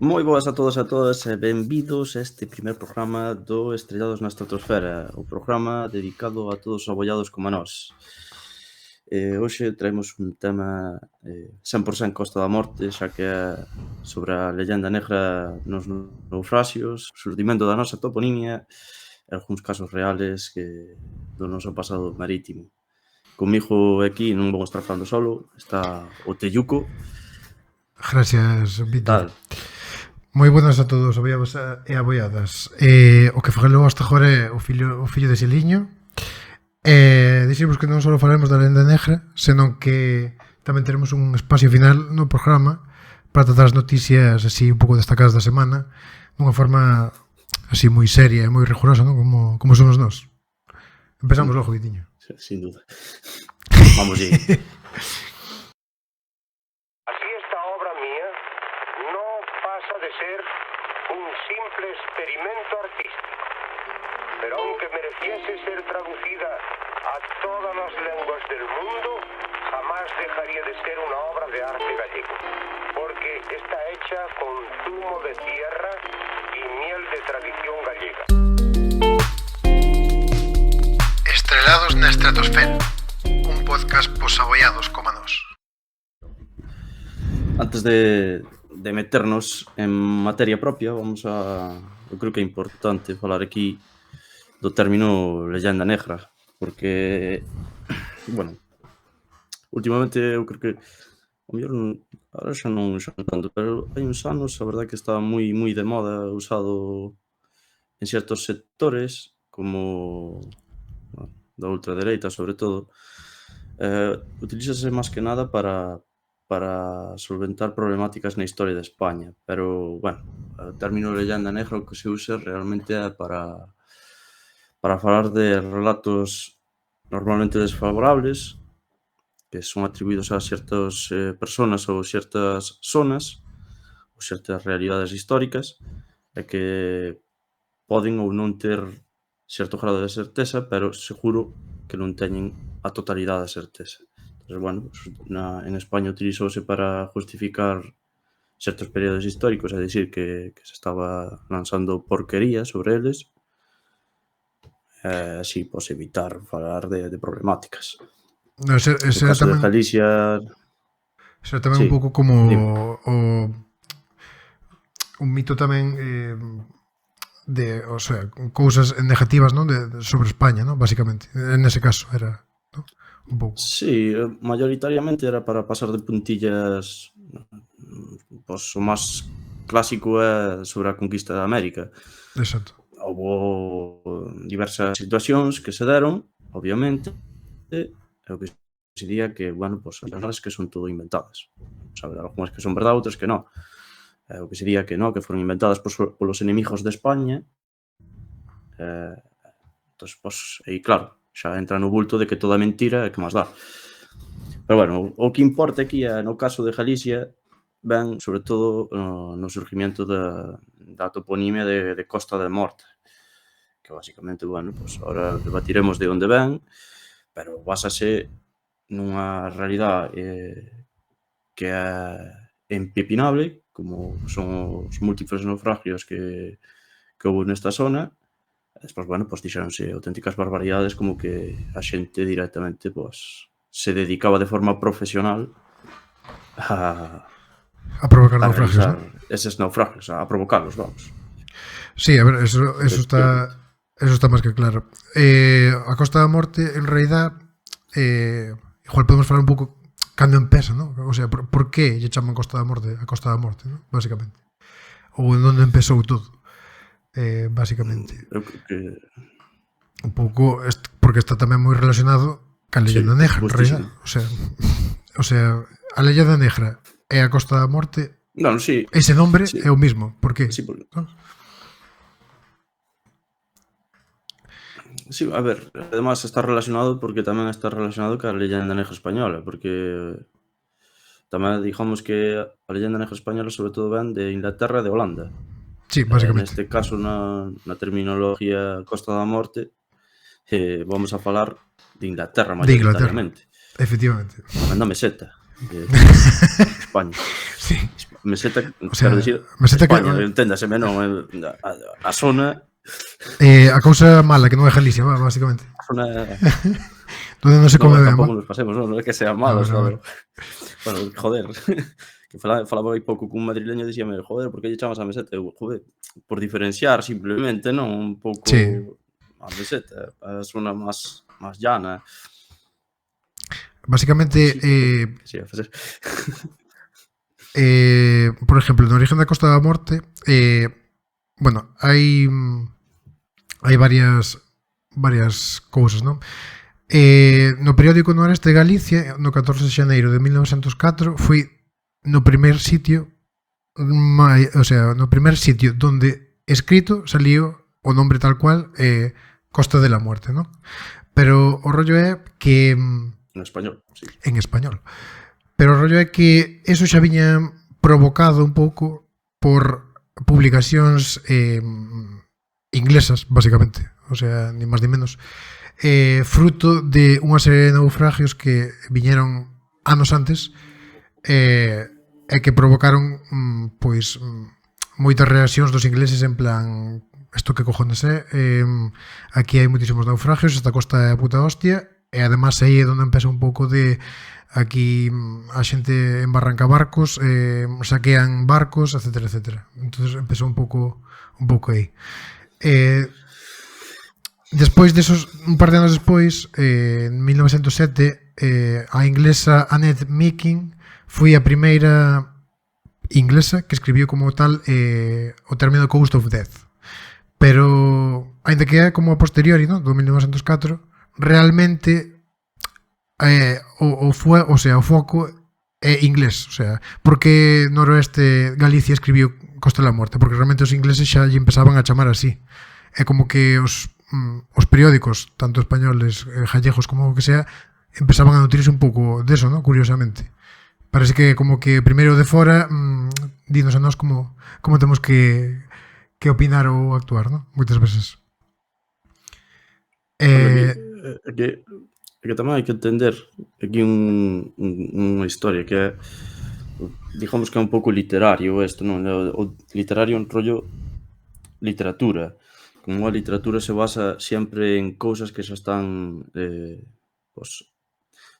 Moi boas a todos e a todas e benvidos a este primer programa do Estrellados na Estratosfera, o programa dedicado a todos os abollados como a nós. Hoxe traemos un tema 100% Costa da Morte, xa que é sobre a leyenda negra nos naufraxios, o xurdimento da nosa toponimia e algúns casos reales do noso pasado marítimo. Comigo aquí non vou estar falando solo, está o Teyuco. Gracias, Tal. Víctor. Moi buenas a todos, abollados e abolladas. O que falou hasta agora é o fillo de Xeliño. Dixemos que non só falaremos da lenda negra, senón que tamén teremos un espacio final no programa para tratar as noticias así un pouco destacadas da semana dunha forma así moi seria e moi rigurosa, non? Como somos nós. Empezamos logo, Vitiño. Sin duda. Vamos ir. Así esta obra mía no pasa de ser un simple experimento artístico, pero aunque mereciese ser traducida a todas las lenguas del mundo, jamás dejaría de ser una obra de arte gallego, porque está hecha con zumo de tierra y miel de tradición gallega. Estrelados na Estratosfera, un podcast pos abollados como a nós. Antes de meternos en materia propia, eu creo que é importante falar aquí do término leyenda negra, porque, bueno, últimamente eu creo que, o mellor, ahora xa non tanto, pero hai uns anos, a verdade que está moi de moda, usado en certos sectores, como da ultradereita, sobre todo, utilízase máis que nada para solventar problemáticas na historia de España, pero, bueno, o término leyenda negra o que se usa realmente é para falar de relatos normalmente desfavorables que son atribuídos a certas persoas ou certas zonas ou certas realidades históricas e que poden ou non ter certo grado de certeza, pero seguro que non teñen a totalidade de certeza. Entón, bueno, en España utilizouse para justificar certos períodos históricos, é dicir, que se estaba lanzando porquería sobre eles, así, pois, evitar falar de problemáticas. No, ese No caso de Galicia... Ese tamén sí, un pouco como un mito tamén o sea, cousas negativas, non, sobre España, non, basicamente. En ese caso era, non? Un pouco. Sí, mayoritariamente era para pasar de puntillas, pois o máis clásico é sobre a conquista de América. Exacto. Houbo diversas situacións que se deron, obviamente, e o que se diría que, bueno, pois as verdades que son todo inventadas. Sabe, algunhas que son verdade, outras que non. O que se diría que non, que foron inventadas polos enemigos de España. Entón, pois, aí, claro, xa entra no bulto de que toda mentira é que máis dá. Pero, bueno, o que importa aquí é, no caso de Galicia, ben, sobre todo, no surgimento da toponimia de Costa da Morte, que basicamente, bueno, pois ahora debatiremos de onde ven, pero básase nunha realidade que é impepinable, como son os múltiples naufragios que houve nesta zona. Despois, bueno, pois dixéronse auténticas barbaridades como que a xente directamente, pois, se dedicaba de forma profesional a provocar naufragios, realizar eses naufragios, a provocarlos, vamos. Sí, a ver, eso está máis que claro. A Costa da Morte, en realidad, igual podemos falar un pouco cando empeza, ¿no? O sea, por que lle chaman Costa da Morte a Costa da Morte, ¿no? Básicamente. Ou en onde empezou todo, básicamente. Eu creo que... Un pouco, porque está tamén moi relacionado ca leyenda negra, en realidad. O sea, a leyenda negra e a Costa da Morte, non, sí, ese nombre sí. É o mismo. Por que? Sí, porque... Sí, a ver, además está relacionado porque tamén está relacionado ca leyenda negra española, porque tamén digamos que a leyenda negra española sobre todo ven de Inglaterra e de Holanda. Sí, básicamente. Neste caso, na terminología Costa da Morte, vamos a falar de Inglaterra mayoritariamente. Efectivamente. Tamén da meseta de España. Sí. Meseta, O sea, quero dicir, meseta España, que... enténdaseme, non? A zona... A cousa mala, que non é Galicia, basicamente. A zona... Donde non se come ben, tampouco nos pasemos, non é que sea malo, só... bueno. Bueno, joder, que falaba aí pouco cun madrileño e dixíame, joder, por que lle chamas a Meseta? Eu, joder, por diferenciar simplemente, non? Un pouco Sí. a Meseta, a zona máis llana. Basicamente, Sí, a facer. por exemplo, no origen da Costa da Morte, bueno, hai varias cousas, non? No periódico Noreste de Galicia, no 14 de xaneiro de 1904, foi no primer sitio donde escrito saliu o nombre tal cual, Costa de la Muerte, non? Pero o rollo é que... En español, sí. En español. Pero o rollo é que eso xa viña provocado un pouco por publicacións inglesas, basicamente. O sea, ni máis ni menos. Fruto de unha serie de naufragios que viñeron anos antes e que provocaron pois moitas reaccións dos ingleses en plan, isto que cojones é, aquí hai moitísimos naufragios, esta costa é a puta hostia, e además aí é onde empeza un pouco de aquí a xente embarranca barcos, saquean barcos, etcétera, etcétera. Entonces empezou un pouco aí. Despois desos, un par de anos despois, en 1907, a inglesa Annette Meeking foi a primeira inglesa que escribiu como tal o término Coast of Death. Pero, ainda que é como a posteriori, ¿no? Do 1904, realmente o foco é inglés, o sea, porque noroeste Galicia escribiu Costa da Morte, porque realmente os ingleses xa lle empezaban a chamar así. É como que os periódicos, tanto españoles, gallegos como o que sea, empezaban a nutrirse un pouco deso, ¿no? Curiosamente. Parece que como que primeiro de fora dinos a nós como temos que opinar ou actuar, ¿no? Moitas veces. Que tamén hai que entender aquí unha historia que é, digamos que é un pouco literario isto, non? O literario é un rollo literatura. Como a literatura se basa sempre en cousas que xa están pues,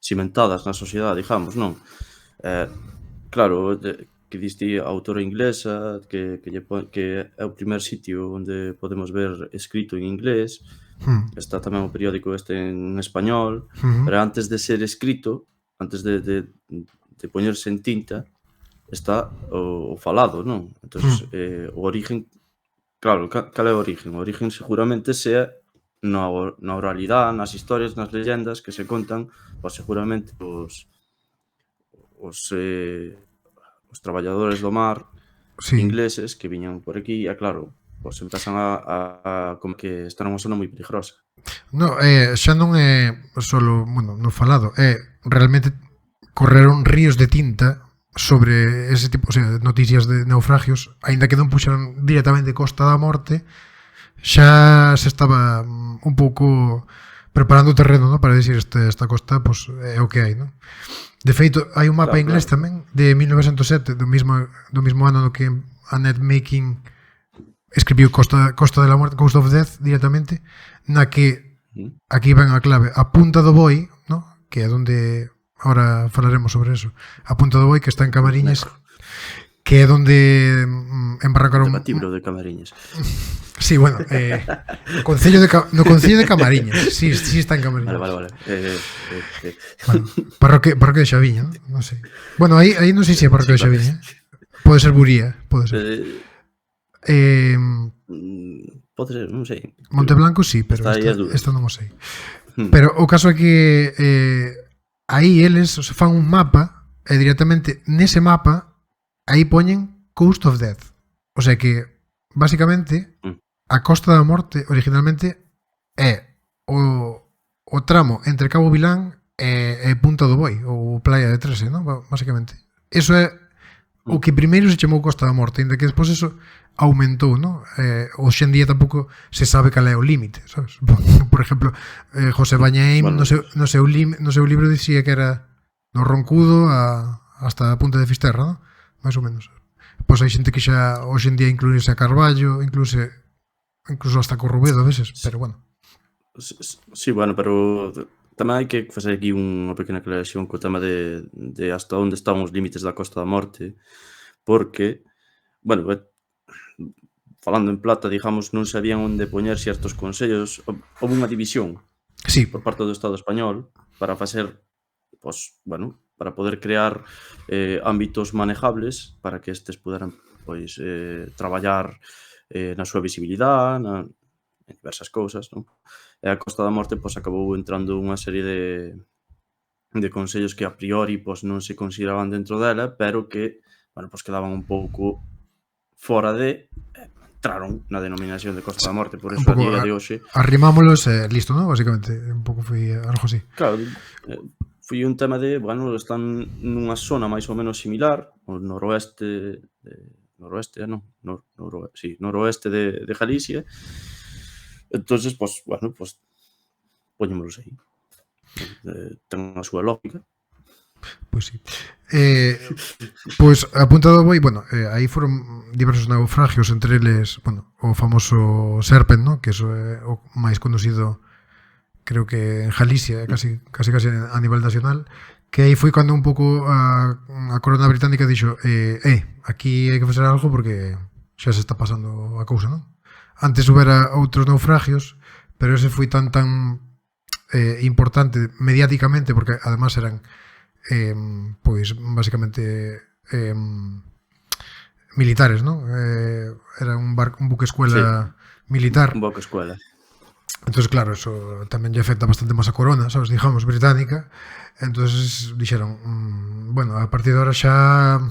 cimentadas na sociedade, digamos, non? Claro, que diste a autora inglesa, que é o primer sitio onde podemos ver escrito en inglés, está tamén o periódico este en español, pero antes de ser escrito, antes de poñerse en tinta, está o falado, non? Entón, o origen, claro, cal é o origen? O origen seguramente sea na oralidade, nas historias, nas leyendas que se contan, pois seguramente os traballadores do mar ingleses que viñan por aquí, e claro, pois empezan a como que están nunha zona moi peligrosa. No, xa non é solo, bueno, no falado, realmente correron ríos de tinta sobre ese tipo, o sea, noticias de naufragios, aínda que non puxeron directamente Costa da Morte, xa se estaba un pouco preparando o terreno, ¿no? Para decir esta costa, pues, é o que hai, ¿no? De feito, hai un mapa inglés tamén de 1907, do mismo ano no que Annette Meeking escribiu Costa de la Muerte, Coast of Death directamente, na que aquí ven a clave, a Punta do Boi, ¿no? Que é onde ahora falaremos sobre eso. A Punta do Boi, que está en Camariñas, que é onde embarrancaron... Debatible de Camariñas. Sí, bueno, no Concello de Camariñas. Sí, está en Camariñas. Vale. Bueno, parroquia de Xaviña, non sei. Bueno, aí non sei se é parroquia de Xaviña. Pode ser Buría, pode ser. Pode ser, non sei. Monteblanco sí, pero esta non o sei. Pero o caso é que aí eles fan un mapa e directamente nese mapa aí poñen Coast of Death. O sea que, basicamente, a Costa da Morte originalmente é o tramo entre Cabo Vilán e Punta do Boi, ou Playa de Trese, ¿no? Basicamente. Eso é o que primeiro se chamou Costa da Morte, ainda que despois eso aumentou, ¿no? Hoxe en día tampouco se sabe cal é o límite, sabes? Por exemplo, José Bañaim no seu libro dicía que era do Roncudo hasta a Punta de Fisterra, ¿no? máis ou menos. Pois hai xente que xa hoxe en día incluirse a Carballo, incluso hasta Corrubedo a veces, pero bueno. Sí, bueno, pero tamén hai que facer aquí unha pequena aclaración co tema de hasta onde están os límites da Costa da Morte, porque, bueno, falando en plata, digamos, non sabían onde poñer certos consellos. Houve unha división Sí, por parte do Estado español para facer, pues, bueno, para poder crear ámbitos manejables para que estes puderan, pois, traballar na súa visibilidade, en diversas cousas, non? E a Costa da Morte, pois, acabou entrando unha serie de consellos que a priori, pois, non se consideraban dentro dela, pero que, bueno, pois, quedaban un pouco fora de, entraron na denominación de Costa da Morte, por un eso a pouco día de hoxe. arrimámolos e listo, ¿no? Básicamente, un pouco foi algo así. Claro, foi un tema de, bueno, están nunha zona máis ou menos similar, o noroeste de Galicia. Entonces, pues, bueno, pues poñémolos aí. Ten a súa lógica. Pois sí. Pois apuntado voi, bueno, aí foron diversos naufragios, entre eles, bueno, o famoso Serpent, ¿no? Que eso é o máis conocido, creo que en Galicia, casi a nivel nacional, que aí foi cando un pouco a corona británica dixo, aquí hai que facer algo porque xa se está pasando a cousa, non? Antes houbera outros naufragios, pero ese foi tan importante mediáticamente, porque además eran pois basicamente militares, ¿no? Era un buque escuela militar. Un buque escuela. Entonces, claro, eso tamén lle afecta bastante máis a corona, sabes, digamos, británica. Entonces dixeron, bueno, a partir de ahora xa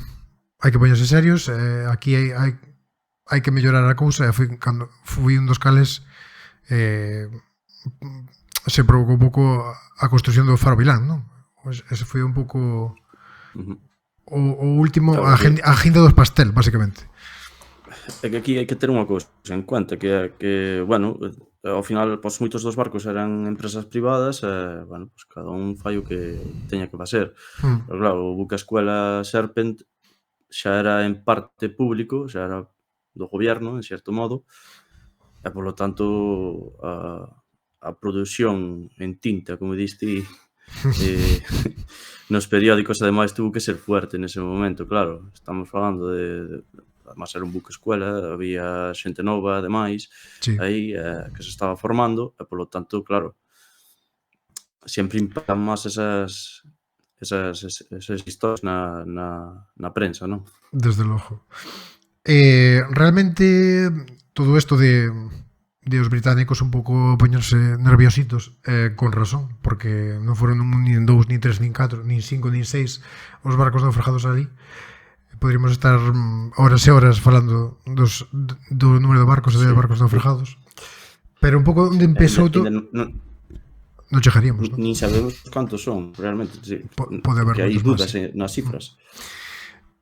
hai que poñerse serios, aquí hai que mellorar a cousa, e foi cando foi un dos cales se provocou un pouco a construción do Faro Vilán, non? Pues ese foi un pouco o último, a agenda dos pastel, basicamente. É que aquí hai que ter unha cousa en cuenta, que bueno, ao final, pois, moitos dos barcos eran empresas privadas, bueno, pois, cada un fai o que teña que facer. Pero claro, o buque escuela Serpent xa era en parte público, xa era do goberno, en certo modo, e polo tanto a produción en tinta, como diste, nos periódicos ademais tuvo que ser fuerte nese momento, claro. Estamos falando de además era un buque escuela, había xente nova ademais, sí, aí que se estaba formando, e polo tanto, claro, sempre impactan máis esas historias na prensa, non? Desde logo. Realmente todo isto de os británicos un pouco poñerse nerviositos, con razón, porque non foron nin 2, nin 3, nin 4, nin 5, nin 6 os barcos naufragados ali. Poderíamos estar horas e horas falando do número de barcos e de barcos naufragados, pero un pouco onde empezou todo non chegaríamos, non? Nin sabemos cantos son, realmente, sí. Pode haber que hai moitos dudas nas cifras.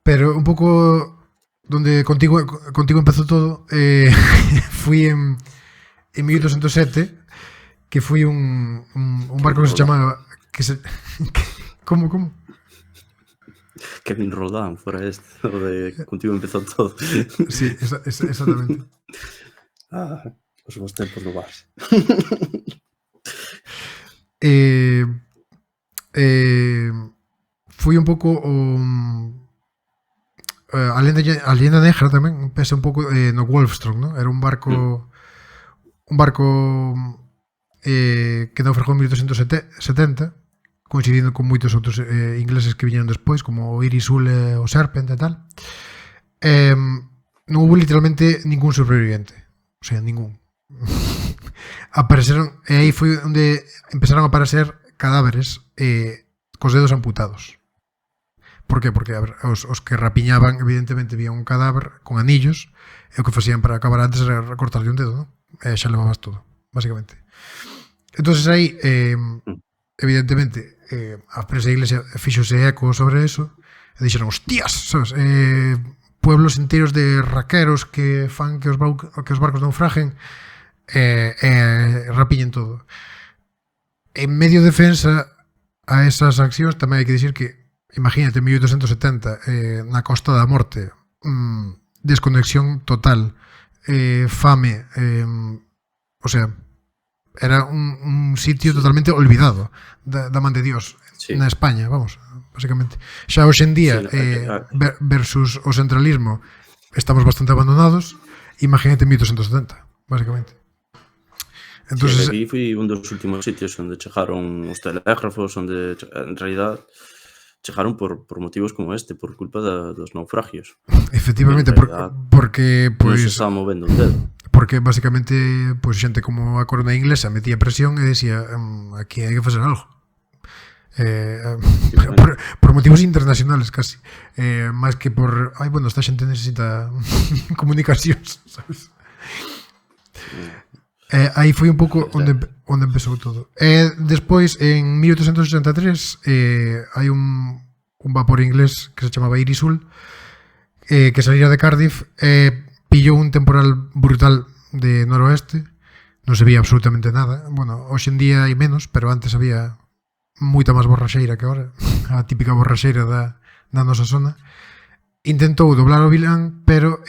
Pero un pouco donde contigo empezou todo, fui en 1807, que foi un barco que se chamaba ¿Cómo? Kevin Roldán, fora este, o de contigo empezou todo. Sí, exactamente. Os bons tempos do Barça. Fui un pouco a lenda negra tamén pesa un pouco no Wolfstrom, ¿no? Era un barco que naufragou en 1870, coincidindo con moitos outros ingleses que viñeron despois, como o Iris Ule, o Serpent e tal. Non houve literalmente ningún sobreviviente, o sea, ningún. Apareceron, e aí foi onde empezaron a aparecer cadáveres cos dedos amputados. Por qué? Porque a ver, os que rapiñaban evidentemente vían un cadáver con anillos, e o que facían para acabar antes era recortarlle un dedo, non? E xa levabas todo, basicamente. Entonces aí evidentemente a prensa da iglesia fixose eco sobre eso e dixeron, hostias, sabes, pueblos inteiros de raqueros que fan que os barcos naufragen rapiñen todo. En medio de defensa a esas accións tamén hai que dicir que imagínate, 1870, na Costa da Morte, desconexión total, fame, o sea, era un sitio totalmente olvidado da man de Dios na España, vamos, básicamente. Xa hoxe en día, versus o centralismo, estamos bastante abandonados. Imagínate 1870, básicamente. Entonces, aquí foi un dos últimos sitios onde chegaron os telégrafos, onde en realidad chegaron por motivos como este, por culpa dos naufragios. Efectivamente, porque non se estaba movendo un dedo. Porque basicamente pois xente como a corona inglesa metía presión e decía aquí hai que facer algo. Por motivos internacionales casi, máis que por esta xente necesita comunicacións, sabes? Aí foi un pouco onde empezou todo. Despois, en 1883, hai un vapor inglés que se chamaba Irisul, que salía de Cardiff, pillou un temporal brutal de noroeste, non se vía absolutamente nada. Bueno, hoxe en día hai menos, pero antes había moita máis borraxeira que ahora, a típica borraxeira da nosa zona. Intentou doblar o vilán, pero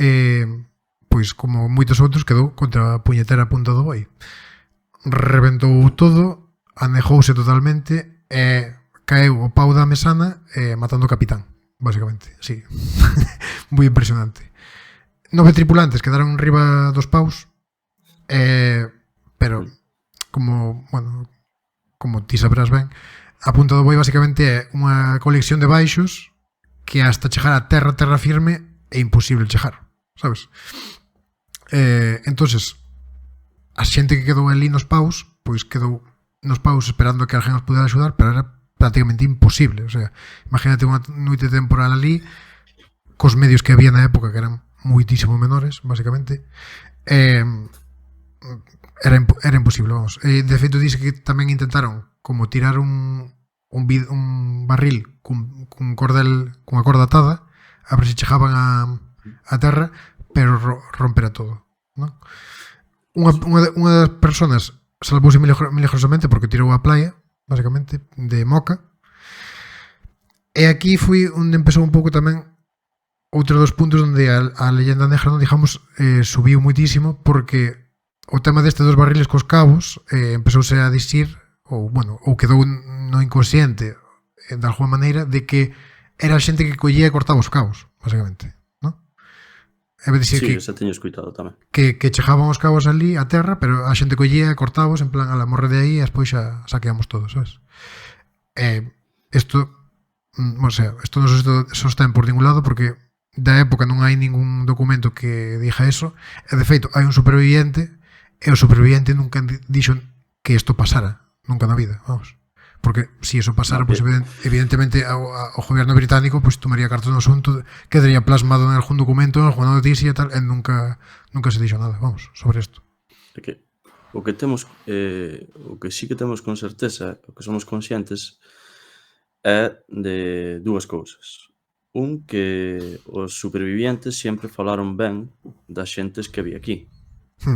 pois como moitos outros quedou contra a puñetera punta do boi. Reventou todo, anejouse totalmente e caeu o pau da mesana matando o capitán, basicamente, sí. Moi impresionante. 9 tripulantes quedaron riba dos paus, pero como ti sabrás ben, a punta do boi basicamente é unha colección de baixos que hasta chegar a terra firme é imposible chegar, sabes? Entonces a xente que quedou ali nos paus, pois quedou nos paus esperando que alguén os pudera axudar, pero era prácticamente imposible. O sea, imagínate unha noite temporal ali cos medios que había na época, que eran moitísimo menores, basicamente. Era imposible, vamos. De feito, dice que tamén intentaron como tirar un barril cun cordel, cunha corda atada, a ver se chegaban a terra, pero rompera todo, ¿no? Unha das personas salvouse milagrosamente porque tirou a playa, basicamente, de Moca. E aquí foi onde empezou un pouco tamén outro dos puntos onde a leyenda negra, non digamos, subiu muitísimo, porque o tema deste dos barriles cos cabos empezouse a dicir, ou quedou no inconsciente de alguma maneira, de que era a xente que collía e cortaba os cabos, basicamente, non? Sí, esa teño escuitado tamén. Que chegaban os cabos ali a terra, pero a xente collía e cortabos en plan, ala, morre de aí e despois xa saqueamos todos, sabes? Isto non sostén por ningún lado, porque da época non hai ningún documento que diga eso, e de feito hai un superviviente, e o superviviente nunca dixo que isto pasara, nunca na vida, vamos. Porque se iso pasara, pues, evidentemente o goberno británico pues, tomaría cartas no asunto, quedaría plasmado en algún documento, en alguna noticia e tal, e nunca se dixo nada, vamos, sobre isto. O que sí que temos con certeza, o que somos conscientes, é de dúas cousas. Que os supervivientes sempre falaron ben das xentes que había aquí.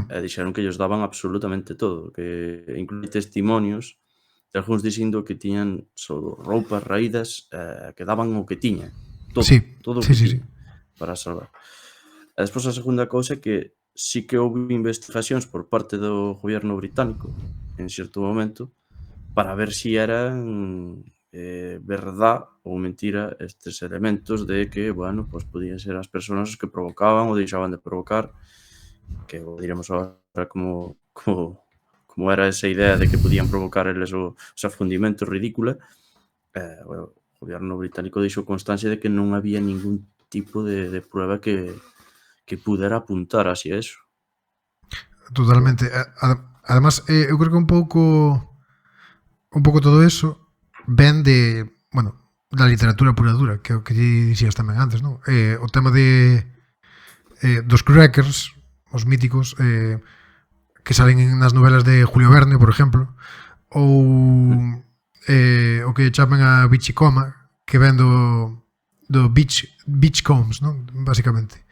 E dixeron que ellos daban absolutamente todo, que inclui testimonios de algúns dicindo que tiñan só roupas raídas, que daban o que tiñan, todo o que tiñan para salvar. E despois a segunda cousa é que sí que houve investigacións por parte do goberno británico en certo momento para ver si eran verdad ou mentira estes elementos de que, pues podían ser as persoas que provocaban ou deixaban de provocar, que o diremos agora como era esa idea de que podían provocar eles os afundimentos ridícula. O goberno británico deixou constancia de que non había ningún tipo de prueba que pudera apuntar hacia eso. Totalmente. Además, eu creo que un pouco todo eso ven de, da literatura pura dura, que é o que dixías tamén antes, non? O tema dos crackers, os míticos, que salen nas novelas de Julio Verne, por exemplo, ou o que chaman a bichicoma, que ven do beachcombs, non? Basicamente.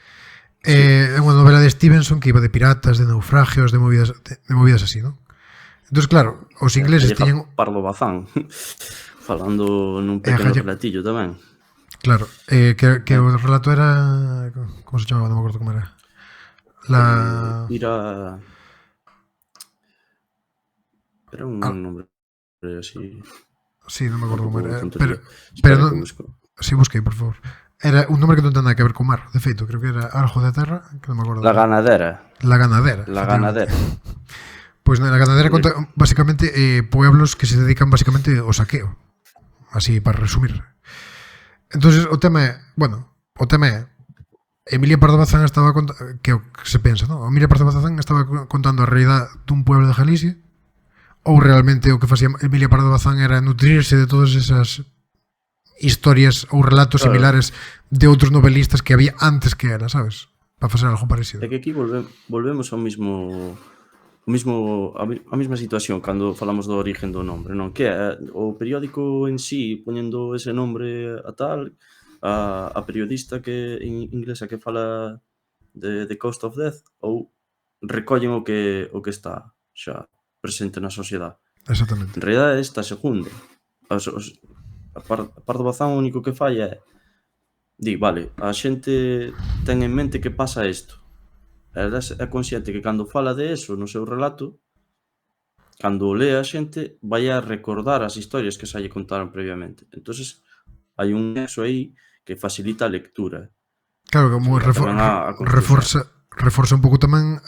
É unha novela de Stevenson que iba de piratas, de naufragios, de movidas así, non? Entón, claro, os ingleses tiñen... Parlo Bazán. falando nun E a pequeno Jaya- relatillo tamén. Claro, que o relato era... Como se chamaba? Non me acordo como era. Ir a... Era un Ah, nombre así... sí, non me Un acordo como pouco era. tontería. Pero Espera que non... busco. Sí, busquei, por favor. Era un nombre que non ten nada que ver con mar. De feito, creo que era algo de terra, que non me acordo. La ganadera. La ganadera. La efectivamente. ganadera. Pois na ganadera Joder. conta básicamente pueblos que se dedican básicamente ao saqueo. Así para resumir. Entonces o tema é, Emilia Pardo Bazán estaba que o que se pensa, non? Emilia Pardo Bazán estaba contando a realidade dun pueblo de Galicia ou realmente o que facía Emilia Pardo Bazán era nutrirse de todas esas historias ou relatos Claro. similares de outros novelistas que había antes que ela, sabes? Para facer algo parecido. É que aquí volvemos ao mesmo a mesma situación cando falamos do origen do nombre, non? Que é o periódico en sí poñendo ese nombre a tal, a periodista que inglesa que fala de The Coast of Death, ou recollen o que está xa presente na sociedade. Exactamente. En realidad esta segunda. A Pardo Bazán o único que fai é vale, a xente ten en mente que pasa isto. Ela é consciente que cando fala de eso no seu relato, cando o lea a xente, vai a recordar as historias que xa lle contaron previamente. Entonces, hai un nexo aí que facilita a lectura. Claro, como Facilita tamén a construción. reforza un pouco tamén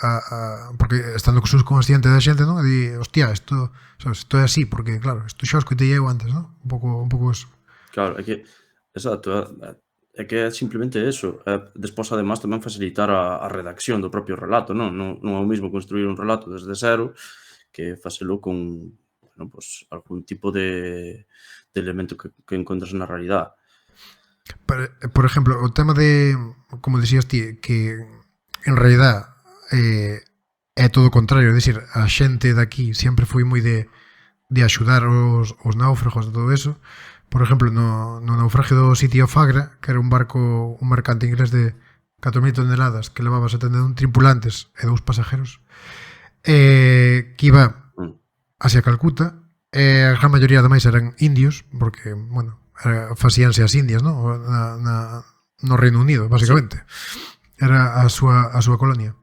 porque estando co subconsciente da xente, non? E di, hostia, isto, sabes, isto é así, porque claro, isto xa o escoitei eu antes, non? Un pouco eso. Claro, é que exacto, é que é simplemente eso. Despois, además, tamén facilitar a redacción do propio relato, non? Non é o mesmo construir un relato desde cero que facelo con, bueno, pues, algún tipo de elemento que encontras na realidade. Por ejemplo, o tema de, como decías ti, que en realidad é todo o contrario, é dicir, a xente daqui sempre foi moi de axudar os náufragos e todo eso. Por exemplo, no naufragio do City of Agra, que era un mercante inglés de 4.000 toneladas que levaba 71 tripulantes e 2 pasajeros, que iba hacia Calcuta, e a gran maioría ademais eran indios, porque, bueno, facíanse as indias, ¿no? No Reino Unido, basicamente. Era a súa colonia.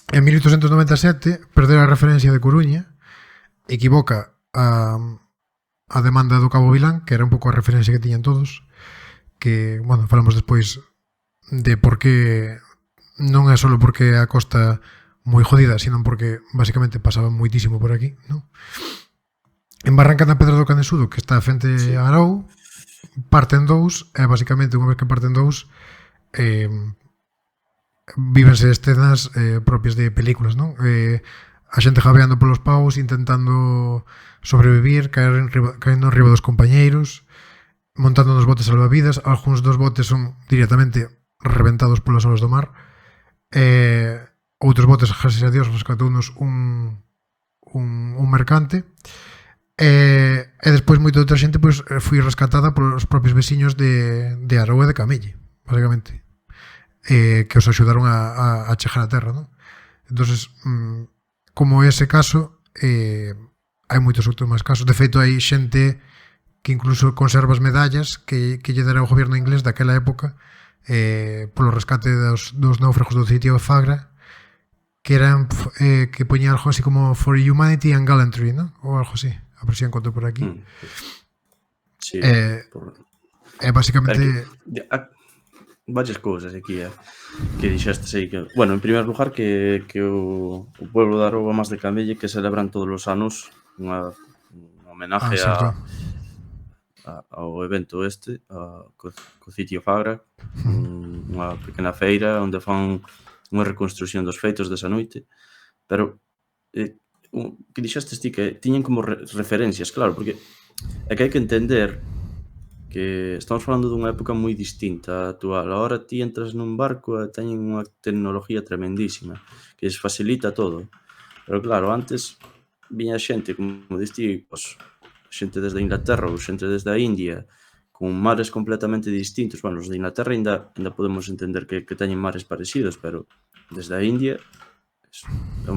En 1897, perder a referencia de Coruña, equivoca a demanda do Cabo Vilán, que era un pouco a referencia que tiñan todos, que, bueno, falamos despois de por que non é só porque a costa moi jodida, sino porque basicamente pasaba moitísimo por aquí, non? En Barranca na Pedra do Canesudo, que está frente a Arou, parten dous, e basicamente unha vez que parten dous vívense escenas propias de películas, non? A xente jabeando polos paus, intentando sobrevivir, caendo enriba dos compañeiros, montando nos botes salvavidas. Algúns dos botes son directamente reventados polas olas do mar. Outros botes, gracias a Dios, rescatounos un mercante. E despois moita outra xente pois foi rescatada polos propios veciños de Arou e de Camelle, basicamente, que os axudaron a chegar a terra, non? Entonces, como ese caso, hai moitos outros máis casos. De feito, hai xente que incluso conserva as medallas que lle dera o goberno inglés daquela época polo rescate dos náufragos do City of Agra, que eran que poñía algo así como For Humanity and Gallantry, ¿no? Ou algo así. A ver se encontro por aquí. Sí, basicamente varias cousas aquí que dixestes aí que, bueno, en primer lugar que o pueblo de Aroba Más de Camelle que celebran todos os anos unha homenaje ao evento co City of Agra, unha pequena feira onde fan unha reconstrucción dos feitos desa noite, pero que dixestes ti que tiñen como referencias, claro, porque é que hai que entender que estamos falando dunha época moi distinta á actual. Agora ti entras nun barco e teñen unha tecnología tremendísima que les facilita todo, pero claro, antes viña xente, como diste, pues, xente desde Inglaterra ou xente desde a India con mares completamente distintos. Bueno, os de Inglaterra ainda podemos entender que teñen mares parecidos, pero desde a India é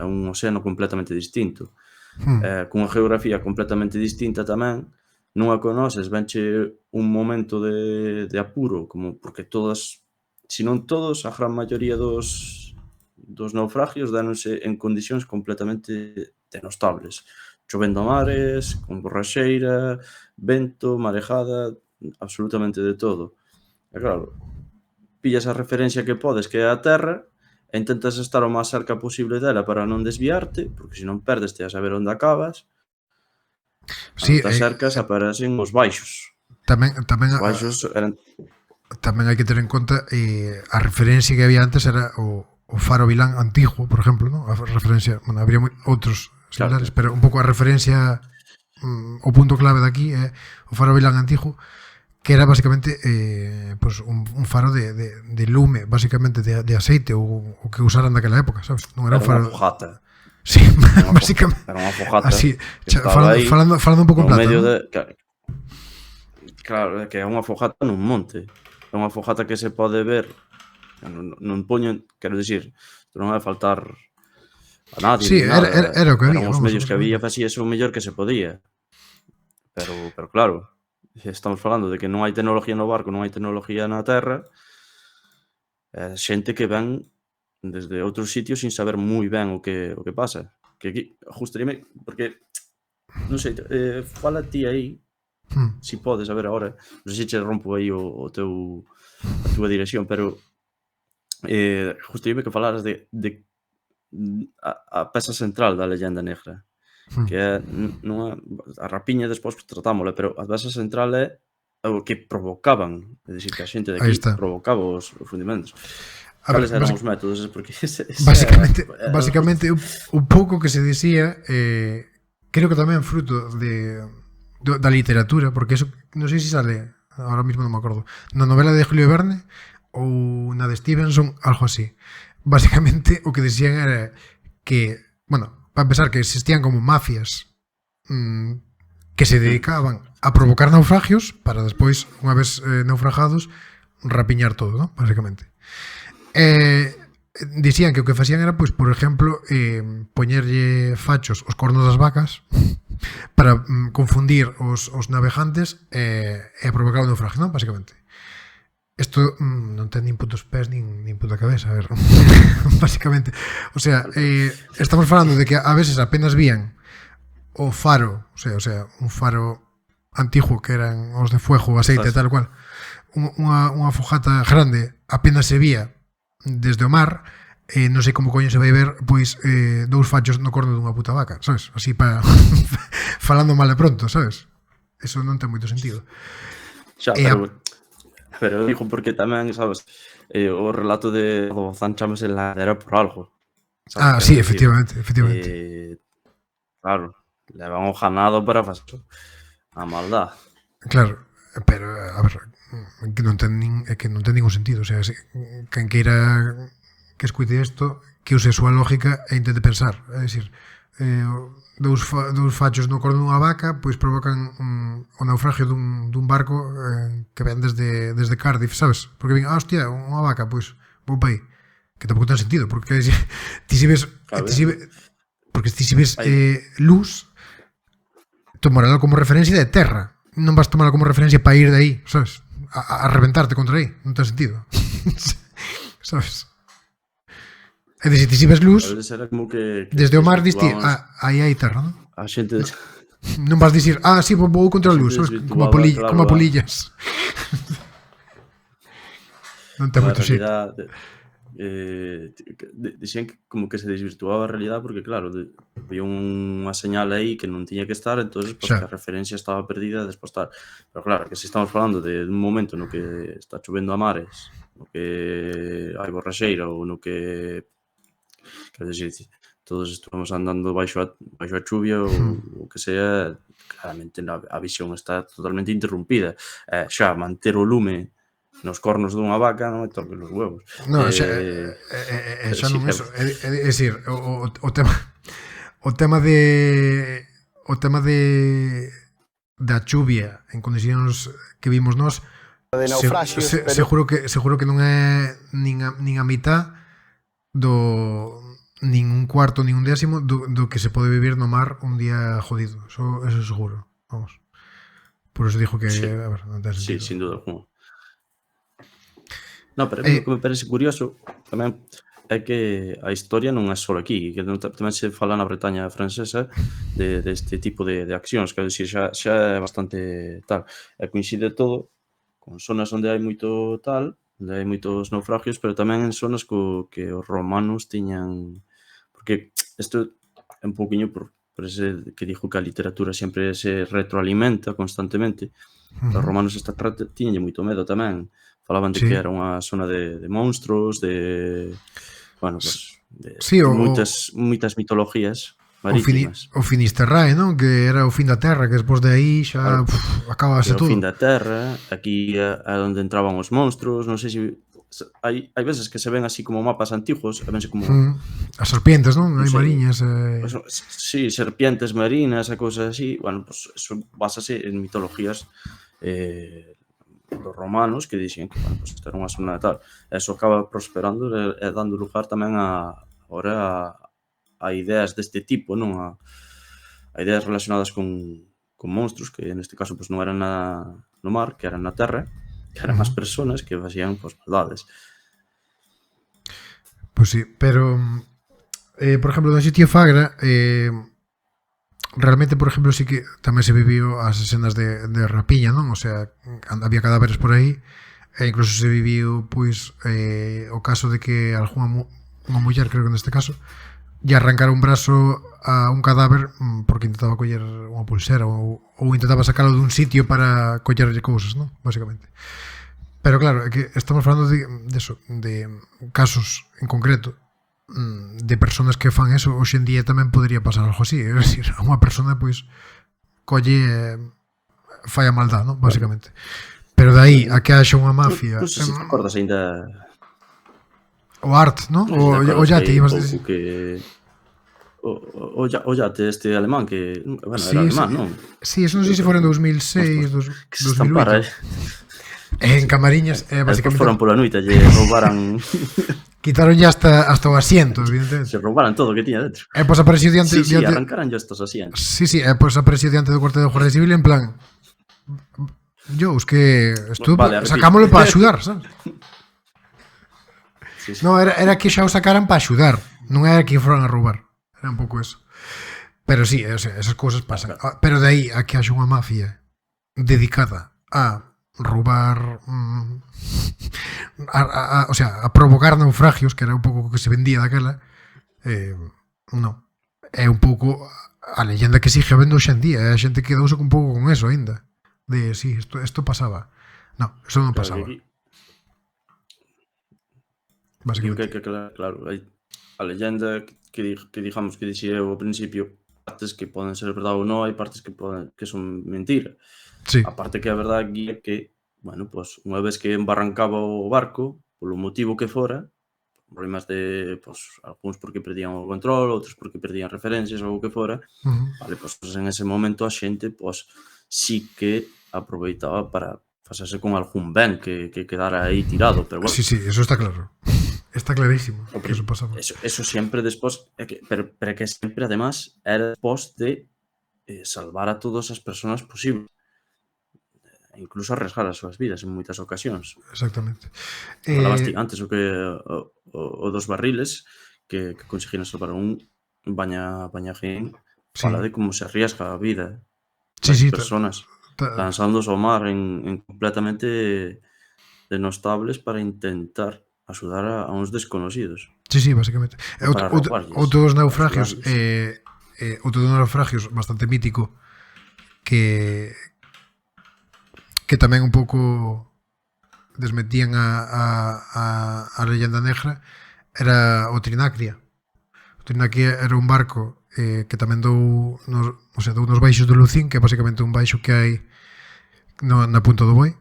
un océano completamente distinto, cunha geografía completamente distinta tamén, non a conoces, venche un momento de apuro, como porque todas, se non todos, a gran maioría dos naufragios déronse en condicións completamente denostables. Chovendo a mares, con borraxeira, vento, marejada, absolutamente de todo. E claro, pillas a referencia que podes, que é a terra, e intentas estar o máis cerca posible dela para non desviarte, porque se non perdeste a saber onde acabas. Sí, Cando te acercas aparecen os baixos. tamén Os baixos eran... hai que ter en conta a referencia que había antes era o faro Vilán antigo, por exemplo, ¿no? A referencia, bueno, habría outros similares, Claro, pero un pouco a referencia o punto clave de aquí é o faro Vilán antigo, que era basicamente pues un faro de lume, basicamente de aceite o que usaran daquela época, sabes? Non era un era unha faro. fogata. Sí, Era básicamente. unha fogata Así, que estaba aí falando un pouco en no plata, medio ¿no? de... Claro, é que é unha fogata nun monte. É unha fogata que se pode ver non poño, quero dicir, non vai faltar a nadie Sí, nin nada. era o que había, Eran os vamos, medios que había, basicamente. facíase o mellor que se podía. Pero claro, estamos falando de que non hai tecnología no barco, non hai tecnología na terra, xente que ven desde outros sitios sin saber moi ben o que pasa. Que aquí, gustaríame, porque, non sei, fala ti aí, si podes, a ver agora, non sei se che rompo aí a túa dirección, pero gustaríame que falaras de a peza central da leyenda negra, que é non a rapiña despois tratámola, pero a peza central é o que provocaban, é dicir, que a xente de Aí aquí está. provocaba os fundimentos. A ver, Cales eran os métodos? Porque basicamente un pouco que se dicía, creo que tamén fruto da literatura, porque eso non sei se sale, ahora mismo non me acordo, na novela de Julio Verne ou na de Stevenson, algo así. Basicamente o que dicían era que, bueno, para empezar, que existían como mafias que se dedicaban a provocar naufragios para despois, unha vez naufragados, rapiñar todo, ¿no? Básicamente. Dicían que o que facían era, pois, por exemplo, poñerlle fachos os cornos das vacas para confundir os navegantes e provocar o naufragio, ¿no? Básicamente. Isto non ten nin putos pés nin puta cabeza, a ver. Básicamente. O sea, estamos falando de que a veces apenas vían o faro, o sea, un faro antigo que eran os de fuego, aceite, tal cual. Unha fogata grande apenas se vía desde o mar, non sei como coño se vai ver, pois, dous fachos no corno dunha puta vaca, sabes? Así para falando mal e pronto, sabes? Eso non ten moito sentido. Xa, pero digo porque tamén, sabes, o relato de Bozán chamase ladera por algo. Sabes? Sí, efectivamente. Claro, levan o ganado para facer a maldad. Claro, pero, a ver, que non ten ningún sentido. O sea, quen queira que escuite isto, que use a súa lógica e intente pensar. É dicir, dous fachos no corno dunha vaca pois provocan o naufragio dun barco que ven desde Cardiff, sabes? Porque ven, hostia, unha vaca, pois vou pa aí. Que tampouco ten sentido, porque ti si ves luz, tomaralo como referencia de terra. Non vas tomarlo como referencia para ir de aí, sabes? A reventarte contra aí, non ten sentido. Sabes? É dicir, ti si ves luz, desde o mar diste, aí hai terra, non? A xente... Non vas dicir, sí, vou contra a luz, sabes? Como a polillas. Non ten moito xeito. Dixen que como que se desvirtuaba a realidade porque claro, había unha señal aí que non tiña que estar, entonces pues, que a referencia estaba perdida despois estar. Pero claro, que se estamos falando de un momento no que está chovendo a mares, no que hai borraxeira ou no que, quero dicir, todos estamos andando baixo a chuvia ou o que sea, claramente a visión está totalmente interrumpida. Xa manter o lume nos cornos dunha vaca non me toque os huevos. Non, xa non eso. É dicir, o tema da chuvia en condicións que vimos nós, seguro que non é nin a mitad nin un cuarto nin un décimo do que se pode vivir no mar un día jodido. Eso seguro, vamos. Por eso dijo que, Sí, a ver, non ten sí, sentido. sin duda alguna. No, pero a mí o que me parece curioso tamén é que a historia non é só aquí, que tamén se fala na Bretaña francesa deste tipo de accións, quero dicir, xa é bastante tal. E coincide todo con zonas onde hai moito tal, onde hai moitos naufragios, pero tamén en zonas que os romanos tiñan... Porque isto é un pouquiño por ese que dijo que a literatura sempre se retroalimenta constantemente. Os romanos esta terra tiñanlle moito medo tamén. Falaban de que Sí. era unha zona de monstros, de... Bueno, pues, Sí, de moitas mitologías marítimas. o Finisterrae, non? Que era o fin da terra, que despois de aí xa Claro, acabase era o fin todo. da terra, aquí é onde entraban os monstros, non sei se hai veces que se ven así como mapas antigos, e vense como, As serpientes, non? non Hai sei, mariñas. pues, sí, serpientes marinas e cousas así. Bueno, pues eso básase en mitologías dos romanos que dixen que, bueno, pues isto era unha zona de tal. Eso acaba prosperando e dando lugar tamén ahora a ideas deste tipo, non? A ideas relacionadas con monstros, que neste caso pues, non eran no mar, que eran na terra, que eran as personas que facían pues, maldades. Pois sí, pero por exemplo, no sitio Fagra realmente, por exemplo, sí que tamén se viviu as escenas de rapiña, non? O sea, había cadáveres por aí e incluso se viviu pois o caso de que unha muller, creo que neste caso, lle arrancara un brazo a un cadáver porque intentaba coller unha pulsera ou intentaba sacalo dun sitio para collerlle cousas, non? Básicamente. Pero claro, é que estamos falando de eso, de casos en concreto de personas que fan eso. Hoxe en día tamén podría pasar algo así, é dicir, a unha persona pois colle fai a maldad, non? Básicamente. Pero de aí a que haxa unha mafia, Non sei se te acordas ainda... o art, non? O yate, ibas a decir. O yate este alemán que... Bueno, Sí, era alemán, non? Sí, eso non sei se fora en 2006, Que se estampara, 2008. En Camariñas, Despois básicamente, foran pola noite, lle roubaran... quitaron ya hasta o asiento, evidentemente. Se roubaran todo o que tiña dentro. E pois apareció diante... Sí, arrancaran ya estos asientos. Sí, pois apareció diante do cuartel de Guardia Civil en plan... Yo, es que esto Vale, sacámoslo para axudar, sabes? Sí. No, era que xa o sacaran para axudar, non era que foran a roubar. Era un pouco eso. Pero sí, o sea, esas cousas pasan. Pero de aí a que haxa unha mafia dedicada a roubar o sea, a provocar naufragios, que era un pouco o que se vendía daquela, non. É un pouco a leyenda que sigue habendo hoxe en día. A xente quedouse un pouco con eso aínda. De, sí, esto pasaba. No, eso non pasaba. Básicamente. Claro, hai a leyenda que digamos que dixía ao principio, partes que poden ser verdade ou non, hai partes que son mentira. Sí. A parte que a verdade aquí é que, bueno, pues unha vez que embarrancaba o barco, polo motivo que fora, problemas de, pues, algúns porque perdían o control, outros porque perdían referencias ou o que fora, vale, pues en ese momento a xente, pues, sí que aproveitaba para facerse con algún ben que quedara aí tirado, pero bueno. Sí, eso está claro. Está clarísimo que eso pasaba. Eso sempre despois, pero que sempre, además, era despois de salvar a todas as persoas posibles. Incluso arriesgar as súas vidas en moitas ocasións. Exactamente. Falabas ti antes o dos barriles que conseguiron salvar un bañajín, fala de como se arriesga a vida das persoas lanzándose ao mar en completamente denostables para intentar axudar a uns desconocidos. Sí, básicamente. Outro dos naufragios bastante mítico que tamén un pouco desmetían a leyenda negra era o Trinacria. O Trinacria era un barco que tamén dou nos baixos do Lucín, que é basicamente un baixo que hai na punta do Boi,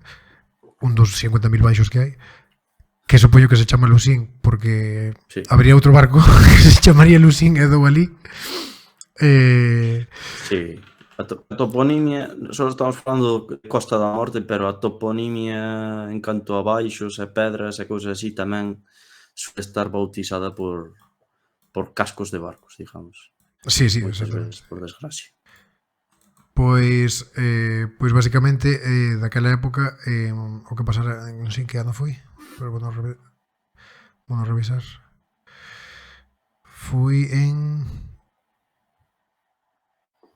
un dos 50.000 baixos que hai, que supoño que se chama Lucín porque sí. Habría outro barco que se chamaría Lucín e dou ali. Sí. A toponimia, só estamos falando de Costa da Morte, pero a toponimia en canto a baixos e pedras e cousas así tamén suele estar bautizada por cascos de barcos, digamos. Sí, moitas veces, por desgracia. Pois basicamente daquela época o que pasara, non sei en que ano foi, pero bueno, revisar. Fui en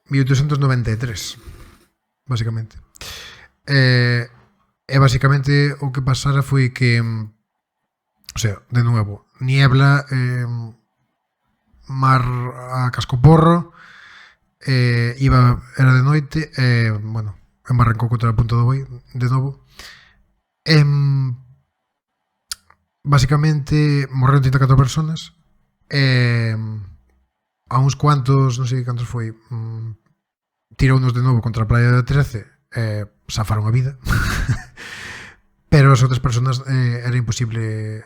1893, basicamente. E basicamente o que pasara foi que, o sea, de nuevo, niebla, mar a cascoporro, era de noite, bueno, embarrancou contra a punta do boi, de novo. Basicamente, morreron 34 personas, a uns cuantos, non sei cantos foi, tirounos de novo contra a playa de 13, safaron a vida. Pero as outras personas era imposible